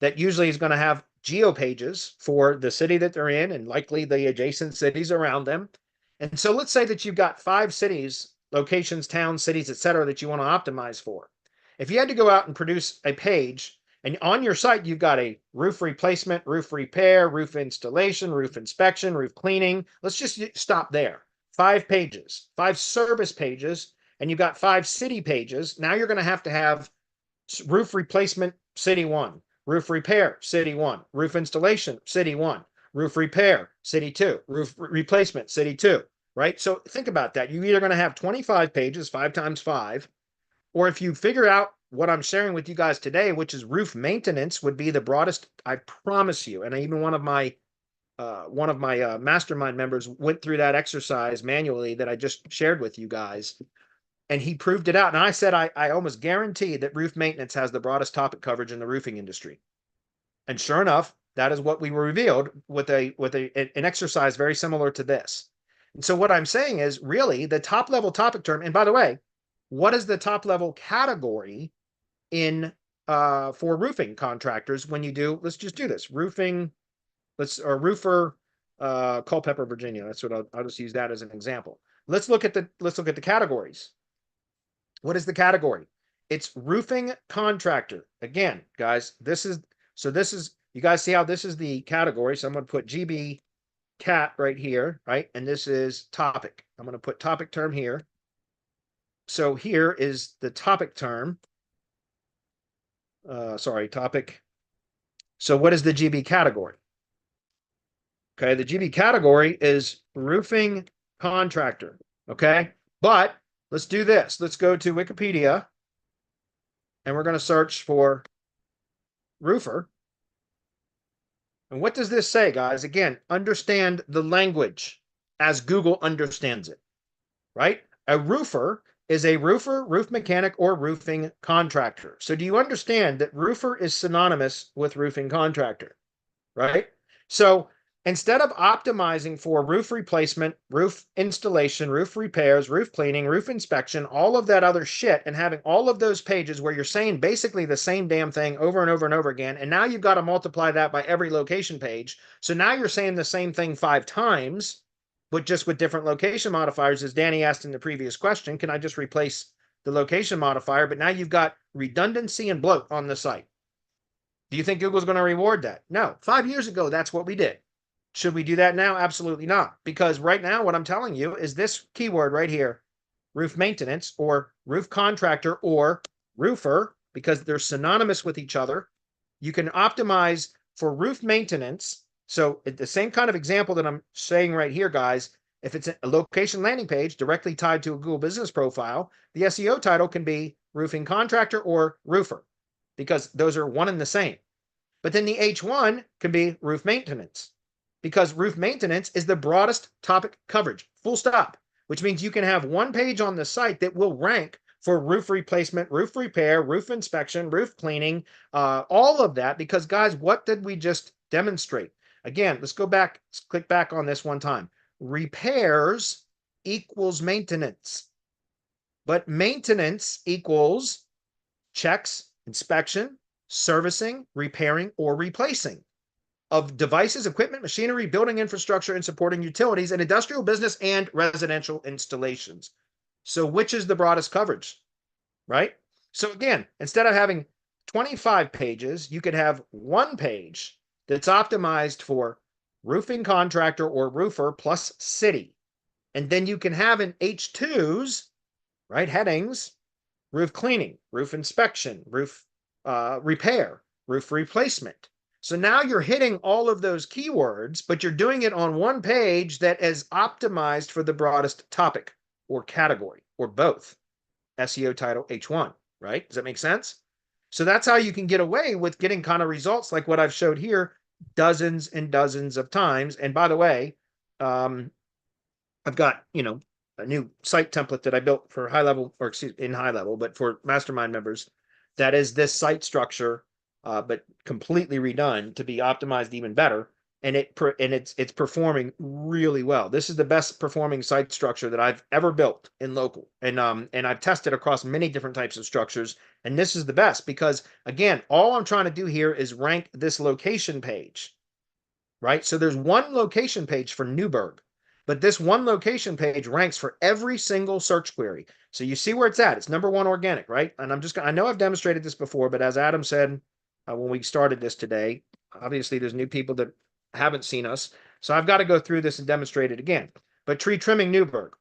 that usually is going to have geo pages for the city that they're in and likely the adjacent cities around them. And so let's say that you've got 5 cities, locations, towns, cities, etc., that you want to optimize for. If you had to go out and produce a page, and on your site, you've got a roof replacement, roof repair, roof installation, roof inspection, roof cleaning. Let's just stop there. 5 pages, 5 service pages, and you've got 5 city pages. Now you're going to have roof replacement, city 1, roof repair, city 1, roof installation, city 1, roof repair, city 2, roof replacement, city 2, right? So think about that. You're either going to have 25 pages, 5 times 5, or if you figure out what I'm sharing with you guys today, which is roof maintenance, would be the broadest, I promise you. And even one of my mastermind members went through that exercise manually that I just shared with you guys, and he proved it out. And I said, I almost guarantee that roof maintenance has the broadest topic coverage in the roofing industry. And sure enough, that is what we were revealed with an exercise very similar to this. And so what I'm saying is really the top level topic term. And by the way, what is the top level category in for roofing contractors when you do, let's just do this, roofing, roofer, Culpeper, Virginia. That's what I'll just use that as an example. Let's look at the categories. What is the category? It's roofing contractor. Again, guys, this is, you guys see how this is the category. So I'm going to put GB cat right here, right? And this is topic. I'm going to put topic term here. So here is the topic term. Topic. So what is the GB category? Okay, the GB category is roofing contractor. Okay, but let's do this. Let's go to Wikipedia and we're going to search for roofer. And what does this say, guys? Again, understand the language as Google understands it, right? A roofer is a roofer, roof mechanic, or roofing contractor. So do you understand that roofer is synonymous with roofing contractor, right? So instead of optimizing for roof replacement, roof installation, roof repairs, roof cleaning, roof inspection, all of that other shit, and having all of those pages where you're saying basically the same damn thing over and over and over again, and now you've got to multiply that by every location page. So now you're saying the same thing 5 times, but just with different location modifiers, as Danny asked in the previous question. Can I just replace the location modifier? But now you've got redundancy and bloat on the site. Do you think Google's going to reward that? No. 5 years ago, that's what we did. Should we do that now? Absolutely not. Because right now, what I'm telling you is this keyword right here, roof maintenance or roof contractor or roofer, because they're synonymous with each other. You can optimize for roof maintenance. So the same kind of example that I'm saying right here, guys, if it's a location landing page directly tied to a Google business profile, the SEO title can be roofing contractor or roofer, because those are one and the same. But then the H1 can be roof maintenance, because roof maintenance is the broadest topic coverage, full stop, which means you can have one page on the site that will rank for roof replacement, roof repair, roof inspection, roof cleaning, all of that. Because guys, what did we just demonstrate? Again, let's go back, let's click back on this one time. Repairs equals maintenance, but maintenance equals checks, inspection, servicing, repairing, or replacing of devices, equipment, machinery, building infrastructure, and supporting utilities and industrial business and residential installations. So which is the broadest coverage, right? So again, instead of having 25 pages, you could have one page that's optimized for roofing contractor or roofer plus city. And then you can have in H2s, right, headings, roof cleaning, roof inspection, roof repair, roof replacement. So now you're hitting all of those keywords, but you're doing it on one page that is optimized for the broadest topic or category or both. SEO title H1, right? Does that make sense? So that's how you can get away with getting kind of results like what I've showed here dozens and dozens of times. And by the way, I've got, a new site template that I built for HighLevel, or excuse me, in HighLevel, but for mastermind members, that is this site structure, but completely redone to be optimized even better. and it's performing really well. This is the best performing site structure that I've ever built in local, and I've tested across many different types of structures, and this is the best because again, all I'm trying to do here is rank this location page, right? So there's one location page for Newburgh, but this one location page ranks for every single search query. So you see where it's at. It's #1 organic, right? And I know I've demonstrated this before, but as Adam said when we started this today, obviously there's new people that haven't seen us. So I've got to go through this and demonstrate it again. But tree trimming Newburgh,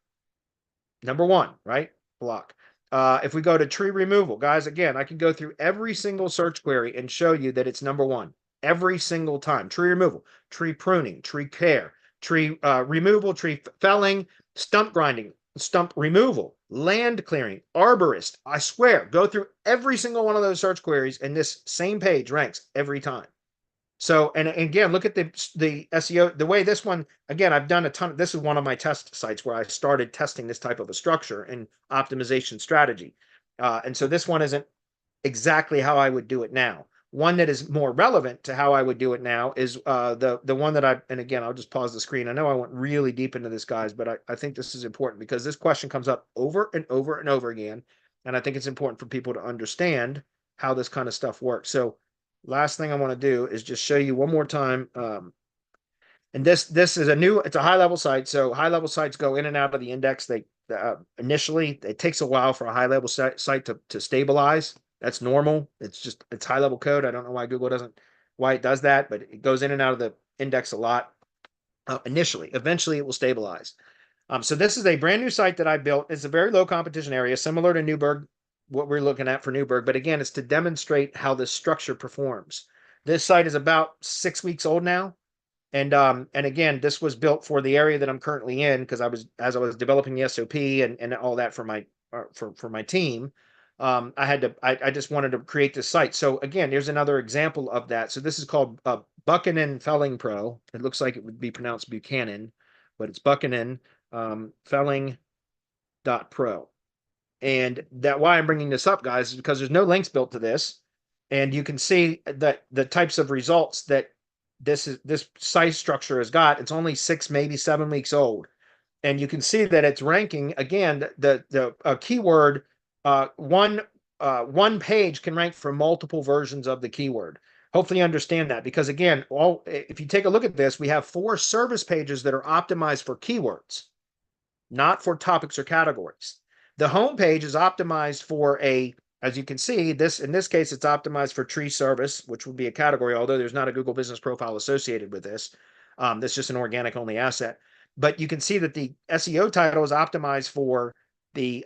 #1, right? Block. If we go to tree removal, guys, again, I can go through every single search query and show you that it's #1 every single time. Tree removal, tree pruning, tree care, tree removal, tree felling, stump grinding, stump removal, land clearing, arborist. I swear, go through every single one of those search queries and this same page ranks every time. So, and again, look at the SEO, the way this one, again, I've done a ton. This is one of my test sites where I started testing this type of a structure and optimization strategy. And so this one isn't exactly how I would do it now. One that is more relevant to how I would do it now is the one that and again, I'll just pause the screen. I know I went really deep into this, guys, but I think this is important because this question comes up over and over and over again. And I think it's important for people to understand how this kind of stuff works. So last thing I want to do is just show you one more time. And this is it's a high level site. So high level sites go in and out of the index. They initially, it takes a while for a high level site to stabilize. That's normal. It's high level code. I don't know why it does that, but it goes in and out of the index a lot initially. Eventually it will stabilize. So this is a brand new site that I built. It's a very low competition area, similar to Newburgh, what we're looking at for Newburgh. But again, it's to demonstrate how this structure performs. This site is about 6 weeks old now. And again, this was built for the area that I'm currently in because as I was developing the SOP and all that for my team, I just wanted to create this site. So again, here's another example of that. So this is called Buchanan Felling Pro. It looks like it would be pronounced Buchanan, but it's Buchanan Felling.pro. And why I'm bringing this up, guys, is because there's no links built to this, and you can see that the types of results that this site structure has got. It's only 6, maybe 7 weeks old, and you can see that it's ranking again. The keyword one page can rank for multiple versions of the keyword. Hopefully you understand that, because again, if you take a look at this, we have 4 service pages that are optimized for keywords, not for topics or categories. The home page is optimized for as you can see, in this case, it's optimized for tree service, which would be a category, although there's not a Google business profile associated with this. That's just an organic only asset. But you can see that the SEO title is optimized for the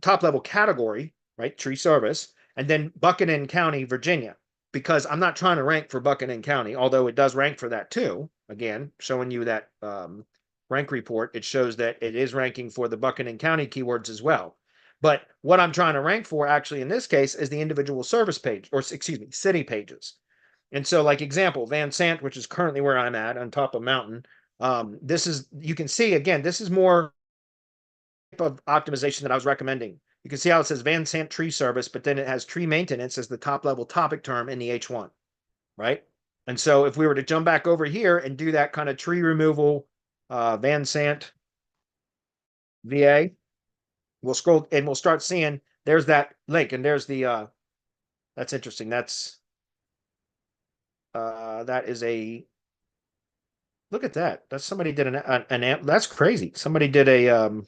top level category, right? Tree service, and then Buchanan County, Virginia, because I'm not trying to rank for Buchanan County, although it does rank for that too. Again, showing you that rank report, it shows that it is ranking for the Buchanan County keywords as well. But what I'm trying to rank for actually in this case is the individual service page, or excuse me, city pages. And so like example, Van Sant, which is currently where I'm at on top of mountain. You can see again, this is more of optimization that I was recommending. You can see how it says Van Sant tree service, but then it has tree maintenance as the top level topic term in the H1, right? And so if we were to jump back over here and do that kind of tree removal, Van Sant VA, we'll scroll and we'll start seeing there's that link, and there's the that's interesting. That is a look at that. That's somebody did an amp. That's crazy. Somebody did a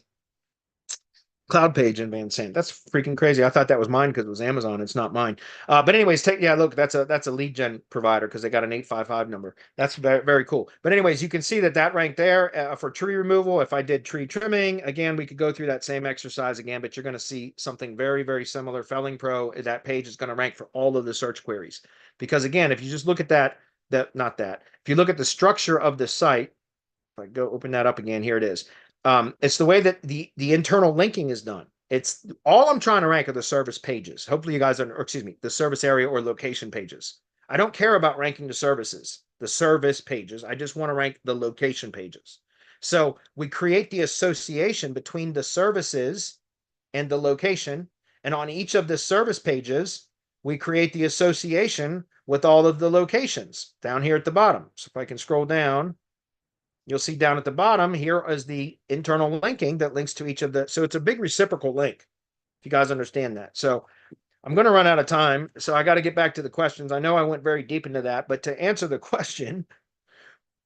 cloud page in Van Sant. That's freaking crazy. I thought that was mine because it was Amazon. It's not mine. But anyways, look, that's a lead gen provider because they got an 855 number. That's very, very cool. But anyways, you can see that ranked there for tree removal. If I did tree trimming, again, we could go through that same exercise again, but you're going to see something very, very similar. Felling Pro, that page is going to rank for all of the search queries. Because again, if you just look at if you look at the structure of the site, if I go open that up again, here it is. It's the way that the internal linking is done. It's all I'm trying to rank are the service pages. Hopefully you guys the service area or location pages. I don't care about ranking the services, the service pages. I just want to rank the location pages. So we create the association between the services and the location. And on each of the service pages, we create the association with all of the locations down here at the bottom. So if I can scroll down, you'll see down at the bottom here is the internal linking that links to each of the, so it's a big reciprocal link, if you guys understand that. So I'm going to run out of time, so I got to get back to the questions. I know I went very deep into that, but to answer the question,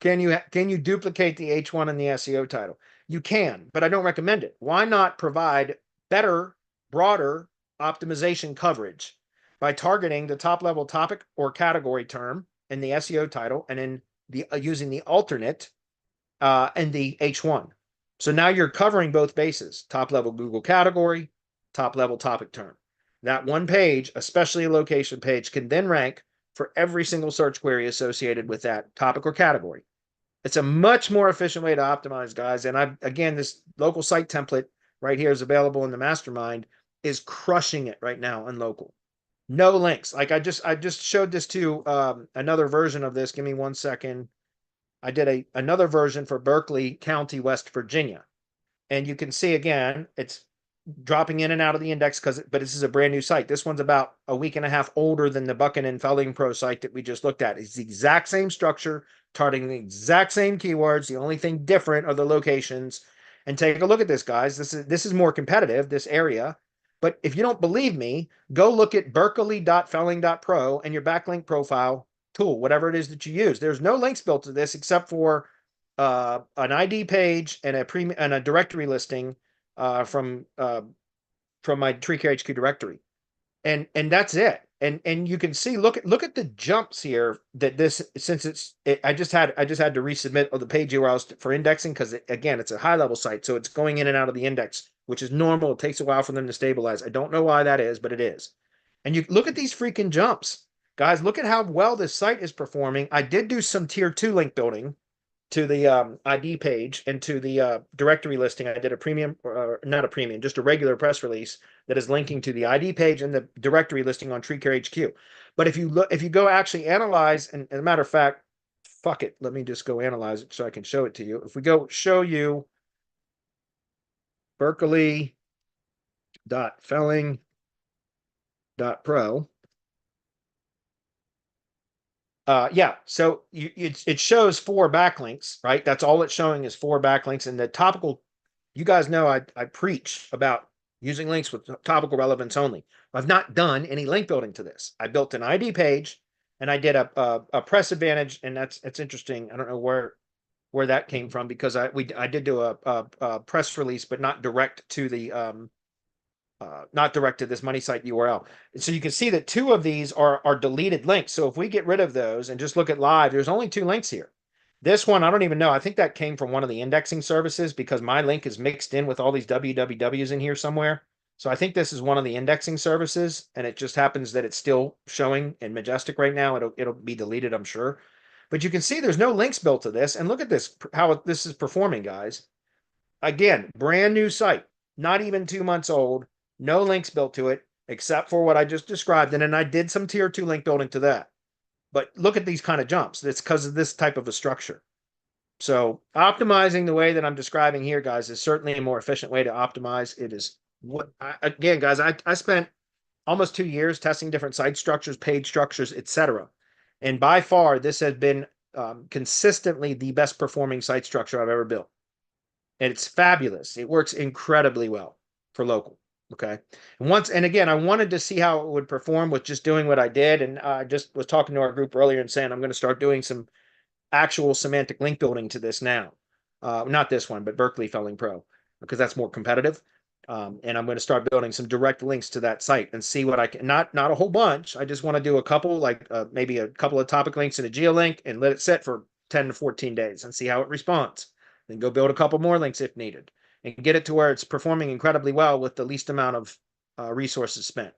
can you duplicate the H1 and the SEO title? You can, but I don't recommend it. Why not provide better, broader optimization coverage by targeting the top level topic or category term in the SEO title and in the using the alternate and the H1. So now you're covering both bases, top level Google category, top level topic term. That one page, especially a location page, can then rank for every single search query associated with that topic or category. It's a much more efficient way to optimize, guys. And again, this local site template right here is available in the mastermind, is crushing it right now on local. No links. Like I just showed this to another version of this. Give me 1 second. I did another version for Berkeley County, West Virginia. And you can see again, it's dropping in and out of the index but this is a brand new site. This one's about a week and a half older than the Buchan and Felling Pro site that we just looked at. It's the exact same structure, targeting the exact same keywords. The only thing different are the locations. And take a look at this, guys. This is more competitive, this area. But if you don't believe me, go look at berkeley.felling.pro and your backlink profile tool, whatever it is that you use. There's no links built to this except for an ID page and a directory listing from my TreeCareHQ directory, and that's it. And you can see, look at the jumps here that this, since I just had to resubmit the page URLs for indexing because again it's a high level site, so it's going in and out of the index, which is normal. It takes a while for them to stabilize. I don't know why that is, but it is. And you look at these freaking jumps, guys. Look at how well this site is performing. I did do some tier 2 link building to the ID page and to the directory listing. I did a premium, not a premium, just a regular press release that is linking to the ID page and the directory listing on TreeCareHQ. But if you go actually analyze, and as a matter of fact, fuck it, let me just go analyze it so I can show it to you. If we go show you berkeley.felling.pro, yeah, so it shows 4 backlinks, right? That's all it's showing is 4 backlinks. And the topical, you guys know I preach about using links with topical relevance only. I've not done any link building to this. I built an ID page and I did a press advantage, and it's interesting. I don't know where that came from, because I did do a press release, but not direct to the not direct to this money site URL. And so you can see that 2 of these are deleted links. So if we get rid of those and just look at live, there's only 2 links here. This one, I don't even know. I think that came from one of the indexing services, because my link is mixed in with all these wwws in here somewhere. So I think this is one of the indexing services, and it just happens that it's still showing in Majestic right now. It'll be deleted, I'm sure. But you can see there's no links built to this. And look at this, how this is performing, guys. Again, brand new site, not even 2 months old. No links built to it except for what I just described. And then I did some tier 2 link building to that. But look at these kind of jumps. It's because of this type of a structure. So optimizing the way that I'm describing here, guys, is certainly a more efficient way to optimize. It is again, guys, I spent almost 2 years testing different site structures, page structures, etc. And by far, this has been consistently the best performing site structure I've ever built. And it's fabulous. It works incredibly well for local. Okay. And again, I wanted to see how it would perform with just doing what I did. And I just was talking to our group earlier and saying, I'm going to start doing some actual semantic link building to this now. Not this one, but Berkeley Felling Pro, because that's more competitive. And I'm going to start building some direct links to that site and see what I can, not a whole bunch. I just want to do a couple, like maybe a couple of topic links and a geolink, and let it sit for 10 to 14 days and see how it responds. Then go build a couple more links if needed, and get it to where it's performing incredibly well with the least amount of resources spent,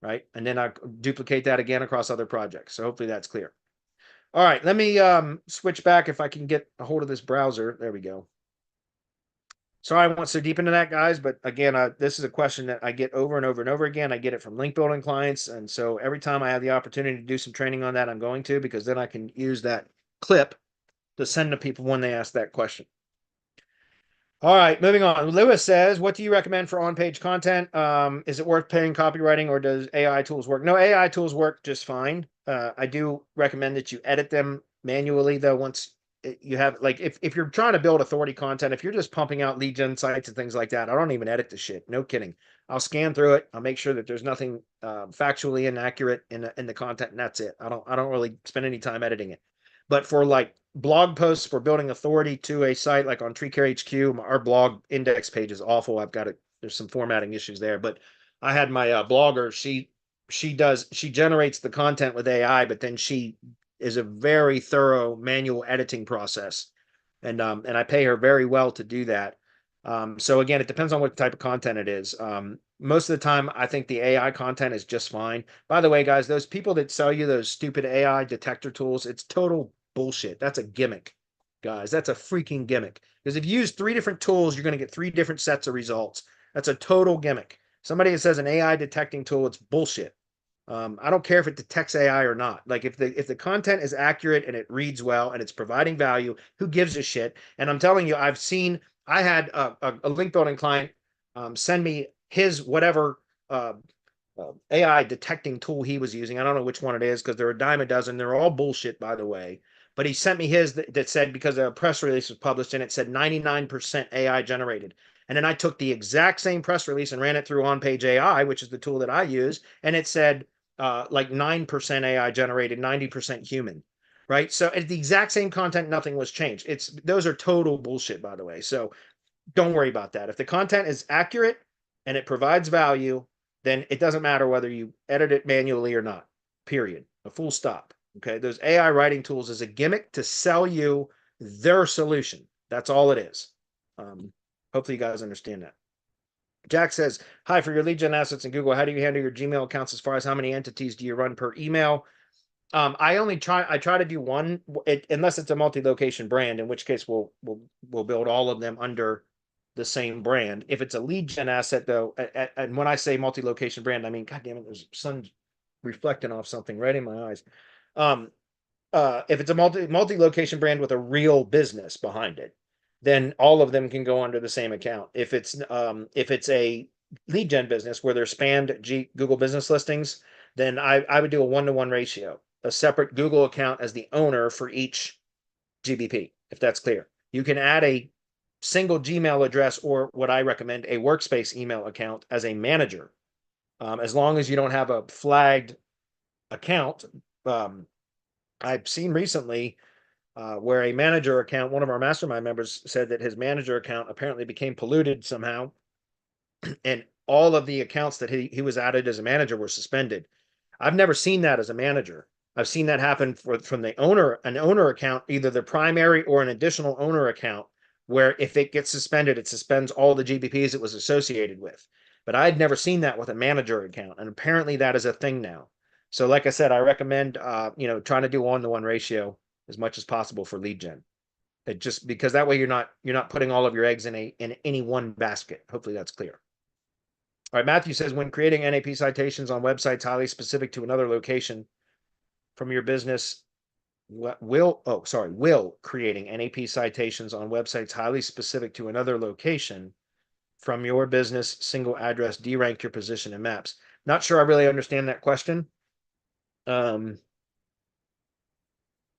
right? And then I duplicate that again across other projects. So hopefully that's clear. All right, let me switch back if I can get a hold of this browser. There we go. Sorry I went so deep into that, guys, but again, this is a question that I get over and over and over again. I get it from link building clients, and so every time I have the opportunity to do some training on that, I'm going to, because then I can use that clip to send to people when they ask that question. All right, moving on. Lewis says, what do you recommend for on-page content? Is it worth paying copywriting, or does AI tools work? No, AI tools work just fine. I do recommend that you edit them manually though. Once you have, like, if you're trying to build authority content, if you're just pumping out lead gen sites and things like that, I don't even edit the shit. No kidding. I'll scan through it. I'll make sure that there's nothing factually inaccurate in the content, and that's it. I don't really spend any time editing it. But for like blog posts for building authority to a site, like on TreeCare HQ, our blog index page is awful. I've got it. There's some formatting issues there, but I had my blogger. She generates the content with AI, but then she is a very thorough manual editing process, and I pay her very well to do that. So again, it depends on what type of content it is. Most of the time, I think the AI content is just fine. By the way, guys, those people that sell you those stupid AI detector tools, it's total bullshit. That's a gimmick, guys. That's a freaking gimmick. Because if you use 3 different tools, you're going to get 3 different sets of results. That's a total gimmick. Somebody that says an AI detecting tool, it's bullshit. I don't care if it detects AI or not. Like if the content is accurate and it reads well and it's providing value, who gives a shit? And I'm telling you, I had a link building client send me his whatever AI detecting tool he was using. I don't know which one it is because there are a dime a dozen. They're all bullshit, by the way. But he sent me his that said, because a press release was published and it said 99% AI generated. And then I took the exact same press release and ran it through On-Page AI, which is the tool that I use, and it said like 9% AI generated, 90% human, right? So it's the exact same content, nothing was changed. Those are total bullshit, by the way. So don't worry about that. If the content is accurate and it provides value, then it doesn't matter whether you edit it manually or not, period. A full stop. Okay. Those AI writing tools is a gimmick to sell you their solution. That's all it is. Hopefully you guys understand that. Jack says, hi, for your lead gen assets in Google, how do you handle your Gmail accounts as far as how many entities do you run per email? I try to do one, unless it's a multi-location brand, in which case we'll build all of them under the same brand. If it's a lead gen asset though, and when I say multi-location brand, I mean, God damn it, there's sun reflecting off something right in my eyes. If it's a multi-location brand with a real business behind it, then all of them can go under the same account. If it's a lead gen business where they're spanned Google business listings, then I would do a 1-to-1 ratio, a separate Google account as the owner for each GBP, if that's clear. You can add a single Gmail address, or what I recommend, a workspace email account as a manager, as long as you don't have a flagged account. I've seen recently where a manager account, one of our mastermind members said that his manager account apparently became polluted somehow, and all of the accounts that he was added as a manager were suspended. I've never seen that as a manager. I've seen that happen from the owner, an owner account, either the primary or an additional owner account, where if it gets suspended, it suspends all the GBPs it was associated with. But I had never seen that with a manager account, and apparently that is a thing now. So like I said, I recommend trying to do 1-to-1 ratio as much as possible for lead gen. It just because that way you're not putting all of your eggs in any one basket. Hopefully that's clear. All right, Matthew says, when creating NAP citations on websites highly specific to another location from your business, will creating NAP citations on websites highly specific to another location from your business single address derank your position in maps? Not sure I really understand that question.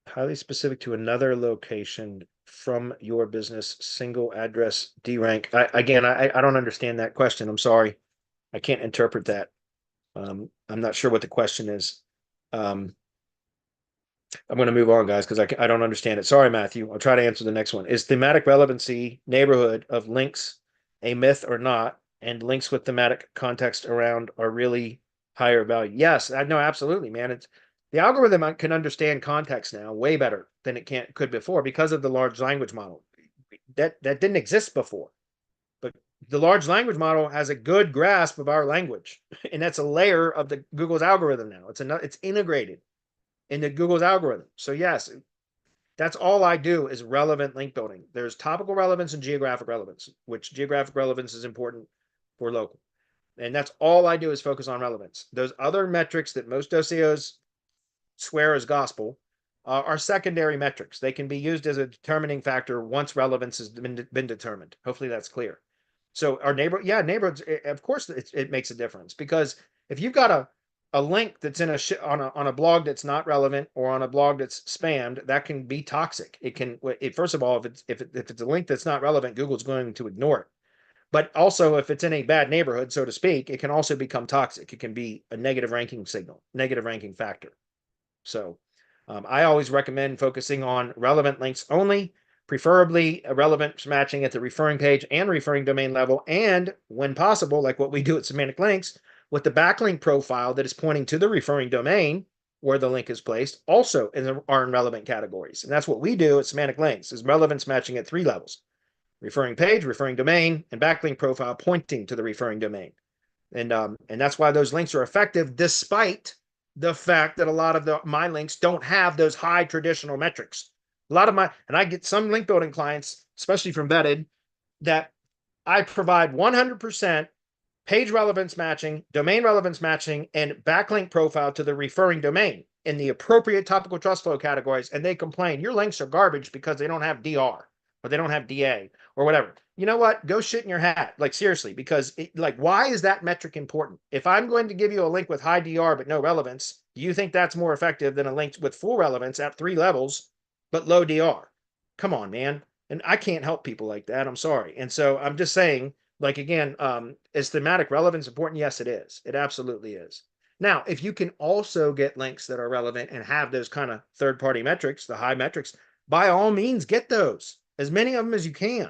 Highly specific to another location from your business single address derank. I don't understand that question. I'm sorry. I can't interpret that. I'm not sure what the question is. I'm going to move on, guys, because I don't understand it. Sorry, Matthew. I'll try to answer the next one. Is thematic relevancy neighborhood of links a myth or not? And links with thematic context around are really higher value? Yes, I know, absolutely, man. It's the algorithm can understand context now way better than it could before because of the large language model. That didn't exist before. But the large language model has a good grasp of our language, and that's a layer of the Google's algorithm now. It's integrated into Google's algorithm. So yes, that's all I do is relevant link building. There's topical relevance and geographic relevance, which geographic relevance is important for local. And that's all I do is focus on relevance. Those other metrics that most SEOs swear as gospel are secondary metrics. They can be used as a determining factor once relevance has been determined. Hopefully that's clear. So our neighborhoods, of course, it makes a difference, because if you've got a link that's in on a blog that's not relevant or on a blog that's spammed, that can be toxic. It can, first of all, if it's a link that's not relevant, Google's going to ignore it. But also, if it's in a bad neighborhood, so to speak, it can also become toxic. It can be a negative ranking signal, negative ranking factor. So I always recommend focusing on relevant links only, preferably a relevant matching at the referring page and referring domain level, and when possible, like what we do at Semantic Links, with the backlink profile that is pointing to the referring domain where the link is placed, also are in relevant categories. And that's what we do at Semantic Links, is relevance matching at 3 levels: referring page, referring domain, and backlink profile pointing to the referring domain. And that's why those links are effective, despite the fact that a lot of my links don't have those high traditional metrics. And I get some link building clients, especially from Vetted, that I provide 100% page relevance matching, domain relevance matching, and backlink profile to the referring domain in the appropriate topical trust flow categories. And they complain, your links are garbage because they don't have DR or they don't have DA or whatever. You know what? Go shit in your hat. Like, seriously, because why is that metric important? If I'm going to give you a link with high DR but no relevance, do you think that's more effective than a link with full relevance at 3 levels but low DR? Come on, man. And I can't help people like that. I'm sorry. And so I'm just saying, like, again, is thematic relevance important? Yes, it is. It absolutely is. Now, if you can also get links that are relevant and have those kind of third-party metrics, the high metrics, by all means, get those, as many of them as you can.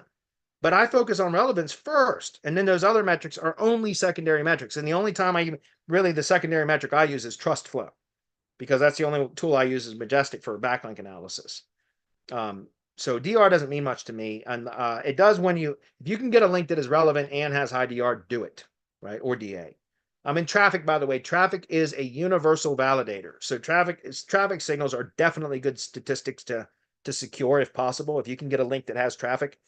But I focus on relevance first, and then those other metrics are only secondary metrics. And the only time the secondary metric I use is trust flow, because that's the only tool I use is Majestic for backlink analysis. So DR doesn't mean much to me, and it does if you can get a link that is relevant and has high DR, do it, right? Or DA. In traffic, by the way, traffic is a universal validator. So traffic signals are definitely good statistics to secure if possible. If you can get a link that has traffic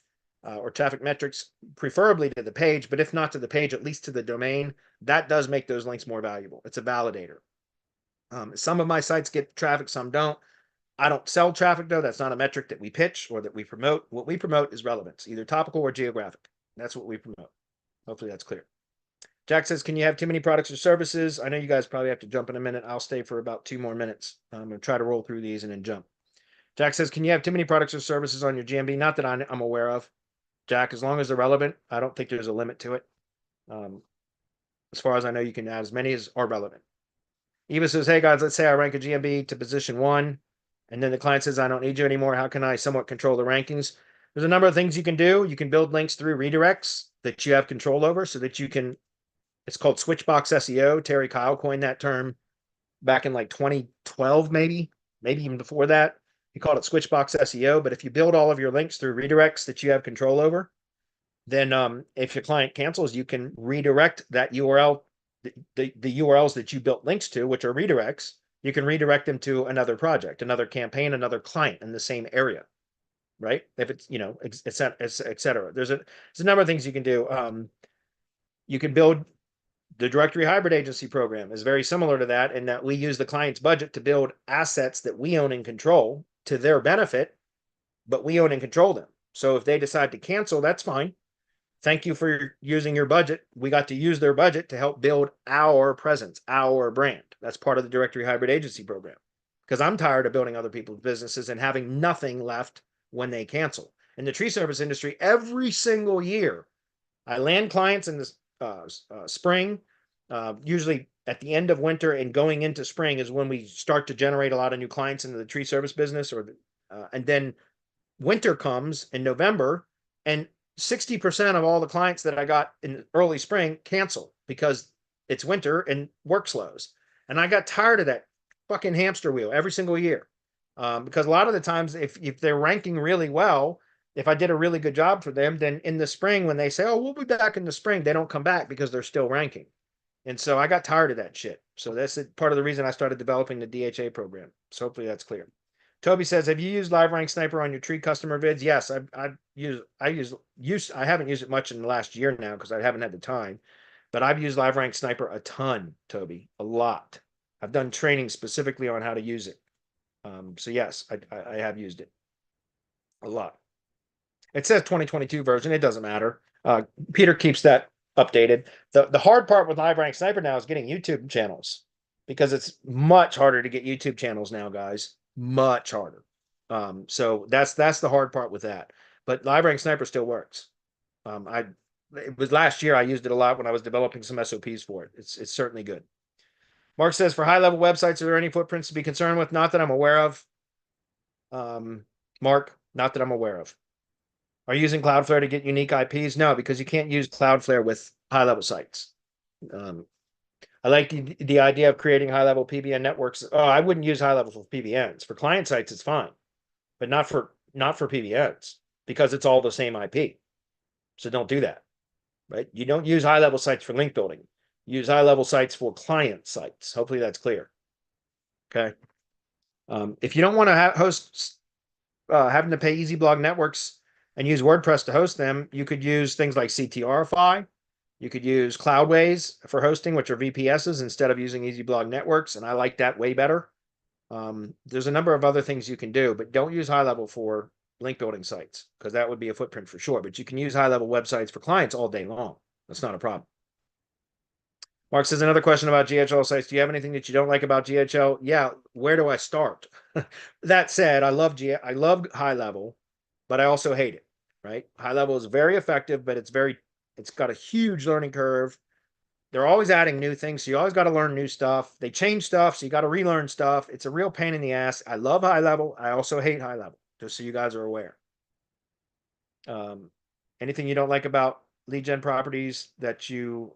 or traffic metrics, preferably to the page, but if not to the page, at least to the domain, that does make those links more valuable. It's a validator. Some of my sites get traffic, some don't. I don't sell traffic, though. That's not a metric that we pitch or that we promote. What we promote is relevance, either topical or geographic. That's what we promote. Hopefully that's clear. Jack says, can you have too many products or services? I know you guys probably have to jump in a minute. I'll stay for about 2 more minutes. I'm going to try to roll through these and then jump. Jack says, can you have too many products or services on your GMB? Not that I'm aware of. Jack, as long as they're relevant, I don't think there's a limit to it. As far as I know, you can add as many as are relevant. Eva says, hey guys, let's say I rank a GMB to position 1. And then the client says, I don't need you anymore. How can I somewhat control the rankings? There's a number of things you can do. You can build links through redirects that you have control over so that you can, it's called switchbox SEO. Terry Kyle coined that term back in like 2012, maybe even before that. He called it switchbox SEO. But if you build all of your links through redirects that you have control over, then if your client cancels, you can redirect that URL, the URLs that you built links to, which are redirects. You can redirect them to another project, another campaign, another client in the same area, right? If it's, et cetera. There's a number of things you can do. You can build the directory hybrid agency program is very similar to that in that we use the client's budget to build assets that we own and control to their benefit, but we own and control them. So if they decide to cancel, that's fine. Thank you for using your budget. We got to use their budget to help build our presence, our brand. That's part of the directory hybrid agency program. Because I'm tired of building other people's businesses and having nothing left when they cancel. In the tree service industry, every single year, I land clients in the spring. Usually at the end of winter and going into spring is when we start to generate a lot of new clients into the tree service business. And then winter comes in November, and 60% of all the clients that I got in early spring cancel because it's winter and work slows. And I got tired of that fucking hamster wheel every single year. Because a lot of the times, if they're ranking really well, if I did a really good job for them, then in the spring, when they say, oh, we'll be back in the spring, they don't come back because they're still ranking. And so I got tired of that shit. So that's part of the reason I started developing the DHA program. So hopefully that's clear. Toby says, have you used LiveRank Sniper on your tree customer vids? Yes, I haven't used it much in the last year now because I haven't had the time, but I've used LiveRank Sniper a ton, Toby, a lot. I've done training specifically on how to use it. So yes, I have used it a lot. It says 2022 version. It doesn't matter. Peter keeps that updated. The hard part with LiveRank Sniper now is getting YouTube channels. because it's much harder to get YouTube channels now, guys. Much harder. So that's the hard part with that. But LiveRank Sniper still works. It was last year I used it a lot when I was developing some SOPs for it. It's certainly good. Mark says, for high-level websites, are there any footprints to be concerned with? Not that I'm aware of. Mark, not that I'm aware of. Are you using Cloudflare to get unique IPs? No, because you can't use Cloudflare with high-level sites. I like the idea of creating high-level PBN networks. Oh, I wouldn't use high-level for PBNs. For client sites, it's fine, but not for PBNs because it's all the same IP. So don't do that, right? You don't use high-level sites for link building. Use high-level sites for client sites. Hopefully that's clear. Okay. If you don't want to host having to pay EasyBlogNetworks and use WordPress to host them, you could use things like CTRify. You could use Cloudways for hosting, which are VPSs, instead of using EasyBlogNetworks, and I like that way better. There's a number of other things you can do, but don't use high-level for link building sites, because that would be a footprint for sure. But you can use high-level websites for clients all day long. That's not a problem. Mark says, another question about GHL sites. Do you have anything that you don't like about GHL? Yeah, where do I start? That said, I love high-level, but I also hate it, right? High-level is very effective, but it's got a huge learning curve. They're always adding new things, so you always got to learn new stuff. They change stuff, so you got to relearn stuff. It's a real pain in the ass. I love high-level. I also hate high-level, just so you guys are aware. Anything you don't like about lead gen properties that you're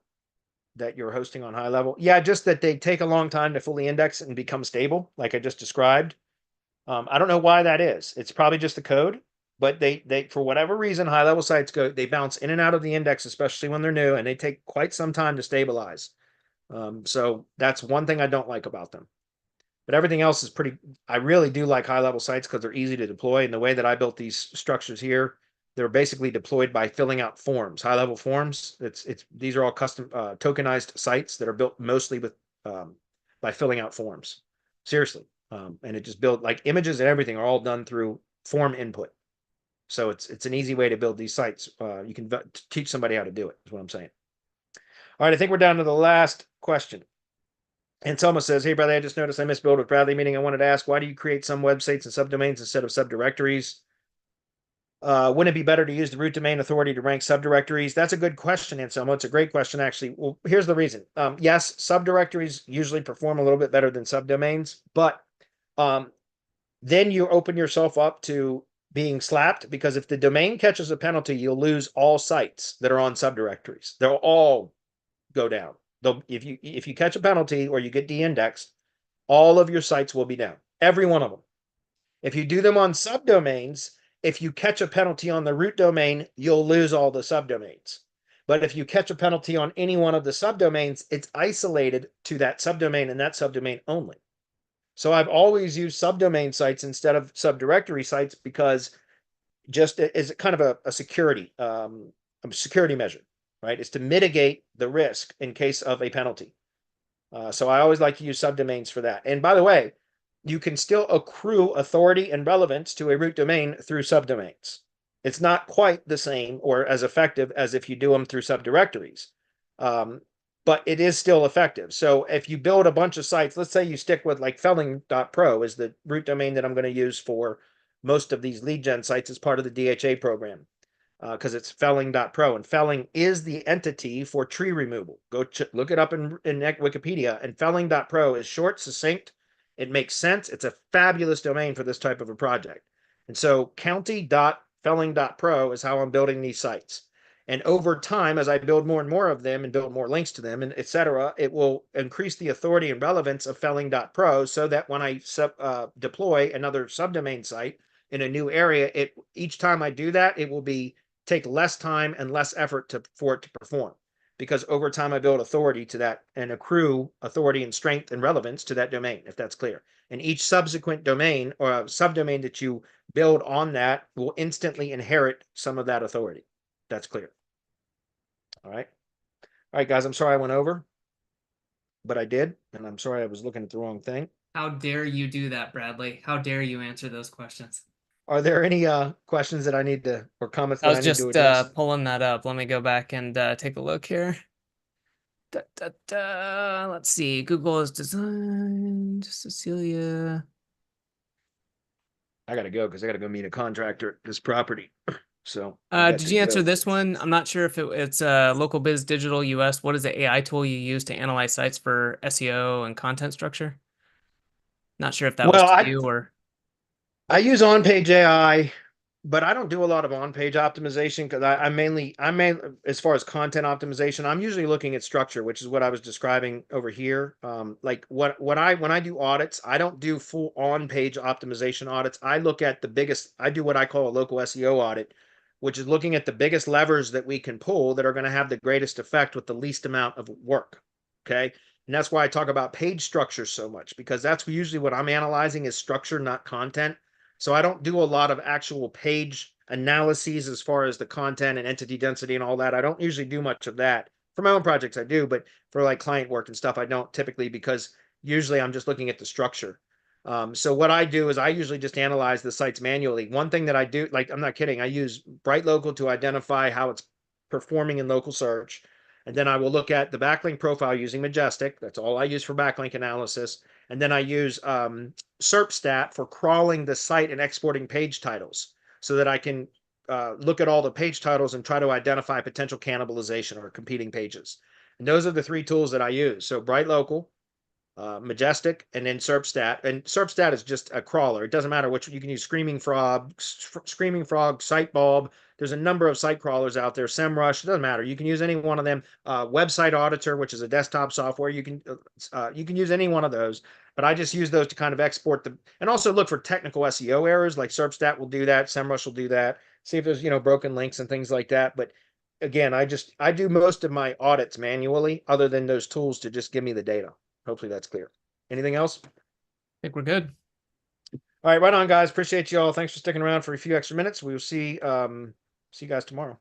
hosting on high-level? Yeah, just that they take a long time to fully index and become stable, like I just described. I don't know why that is. It's probably just the code, but they for whatever reason, high-level sites they bounce in and out of the index, especially when they're new, and they take quite some time to stabilize. So that's one thing I don't like about them. But everything else is I really do like high-level sites because they're easy to deploy. And the way that I built these structures here, they're basically deployed by filling out forms, high-level forms. These are all custom tokenized sites that are built mostly with by filling out forms. Seriously. And it just built, like, images and everything are all done through form input. So it's an easy way to build these sites. You can teach somebody how to do it, is what I'm saying. All right, I think we're down to the last question. And Selma says, hey, Bradley, I just noticed I missed Build with Bradley, meaning I wanted to ask, why do you create some websites and subdomains instead of subdirectories? Wouldn't it be better to use the root domain authority to rank subdirectories? That's a good question, Anselmo. It's a great question, actually. Well, here's the reason. Yes, subdirectories usually perform a little bit better than subdomains, but then you open yourself up to being slapped, because if the domain catches a penalty, you'll lose all sites that are on subdirectories. They'll all go down. If you catch a penalty or you get de-indexed, all of your sites will be down. Every one of them. If you do them on subdomains, if you catch a penalty on the root domain, you'll lose all the subdomains. But if you catch a penalty on any one of the subdomains, it's isolated to that subdomain and that subdomain only. So I've always used subdomain sites instead of subdirectory sites, because just as kind of a security measure, right? It's to mitigate the risk in case of a penalty. So I always like to use subdomains for that. And by the way, you can still accrue authority and relevance to a root domain through subdomains. It's not quite the same or as effective as if you do them through subdirectories, but it is still effective. So if you build a bunch of sites, let's say you stick with, like, felling.pro is the root domain that I'm going to use for most of these lead gen sites as part of the DHA program, because it's felling.pro, and felling is the entity for tree removal. Go look it up in Wikipedia, and felling.pro is short, succinct. It makes sense. It's a fabulous domain for this type of a project. And so county.felling.pro is how I'm building these sites. And over time, as I build more and more of them and build more links to them, and etc., it will increase the authority and relevance of felling.pro, so that when I deploy another subdomain site in a new area, each time I do that, it will take less time and less effort for it to perform, because over time I build authority to that and accrue authority and strength and relevance to that domain, if that's clear. And each subsequent domain or subdomain that you build on that will instantly inherit some of that authority. That's clear. All right. All right, guys, I'm sorry I went over, but I did. And I'm sorry I was looking at the wrong thing. How dare you do that, Bradley? How dare you answer those questions? Are there any questions that I need to, or comments that I I was need to just address? pulling that up. Let me go back and take a look here. Let's see. Google is designed. Cecilia. I got to go because I got to go meet a contractor at this property. So I got Did to you answer go. this one? I'm not sure if it's Local Biz Digital US. What is the AI tool you use to analyze sites for SEO and content structure? Not sure if that was Well, to you or. I use on-page AI, but I don't do a lot of on-page optimization because I'm mainly as far as content optimization, I'm usually looking at structure, which is what I was describing over here. Like what when I do audits, I don't do full on-page optimization audits. I look at the biggest. I do what I call a local SEO audit, which is looking at the biggest levers that we can pull that are going to have the greatest effect with the least amount of work. Okay. And that's why I talk about page structure so much, because that's usually what I'm analyzing is structure, not content. So I don't do a lot of actual page analyses as far as the content and entity density and all that. I don't usually do much of that. For my own projects, I do, but for like client work and stuff, I don't typically, because usually I'm just looking at the structure. So what I do is I usually just analyze the sites manually. One thing that I do, like, I'm not kidding, I use Bright Local to identify how it's performing in local search. And then I will look at the backlink profile using Majestic. That's all I use for backlink analysis. And then I use SERPstat for crawling the site and exporting page titles so that I can look at all the page titles and try to identify potential cannibalization or competing pages. And those are the three tools that I use. So Bright Local, Majestic, and then SERPstat. And SERPstat is just a crawler. It doesn't matter which. You can use Screaming Frog, Sitebulb. There's a number of site crawlers out there. SEMrush. It doesn't matter. You can use any one of them. Website Auditor, which is a desktop software. You can use any one of those. But I just use those to kind of export the, and also look for technical SEO errors. Like SERPstat will do that. SEMrush will do that. See if there's broken links and things like that. But again, I do most of my audits manually, other than those tools to just give me the data. Hopefully that's clear. Anything else? I think we're good. All right, right on, guys. Appreciate you all. Thanks for sticking around for a few extra minutes. We will see you guys tomorrow.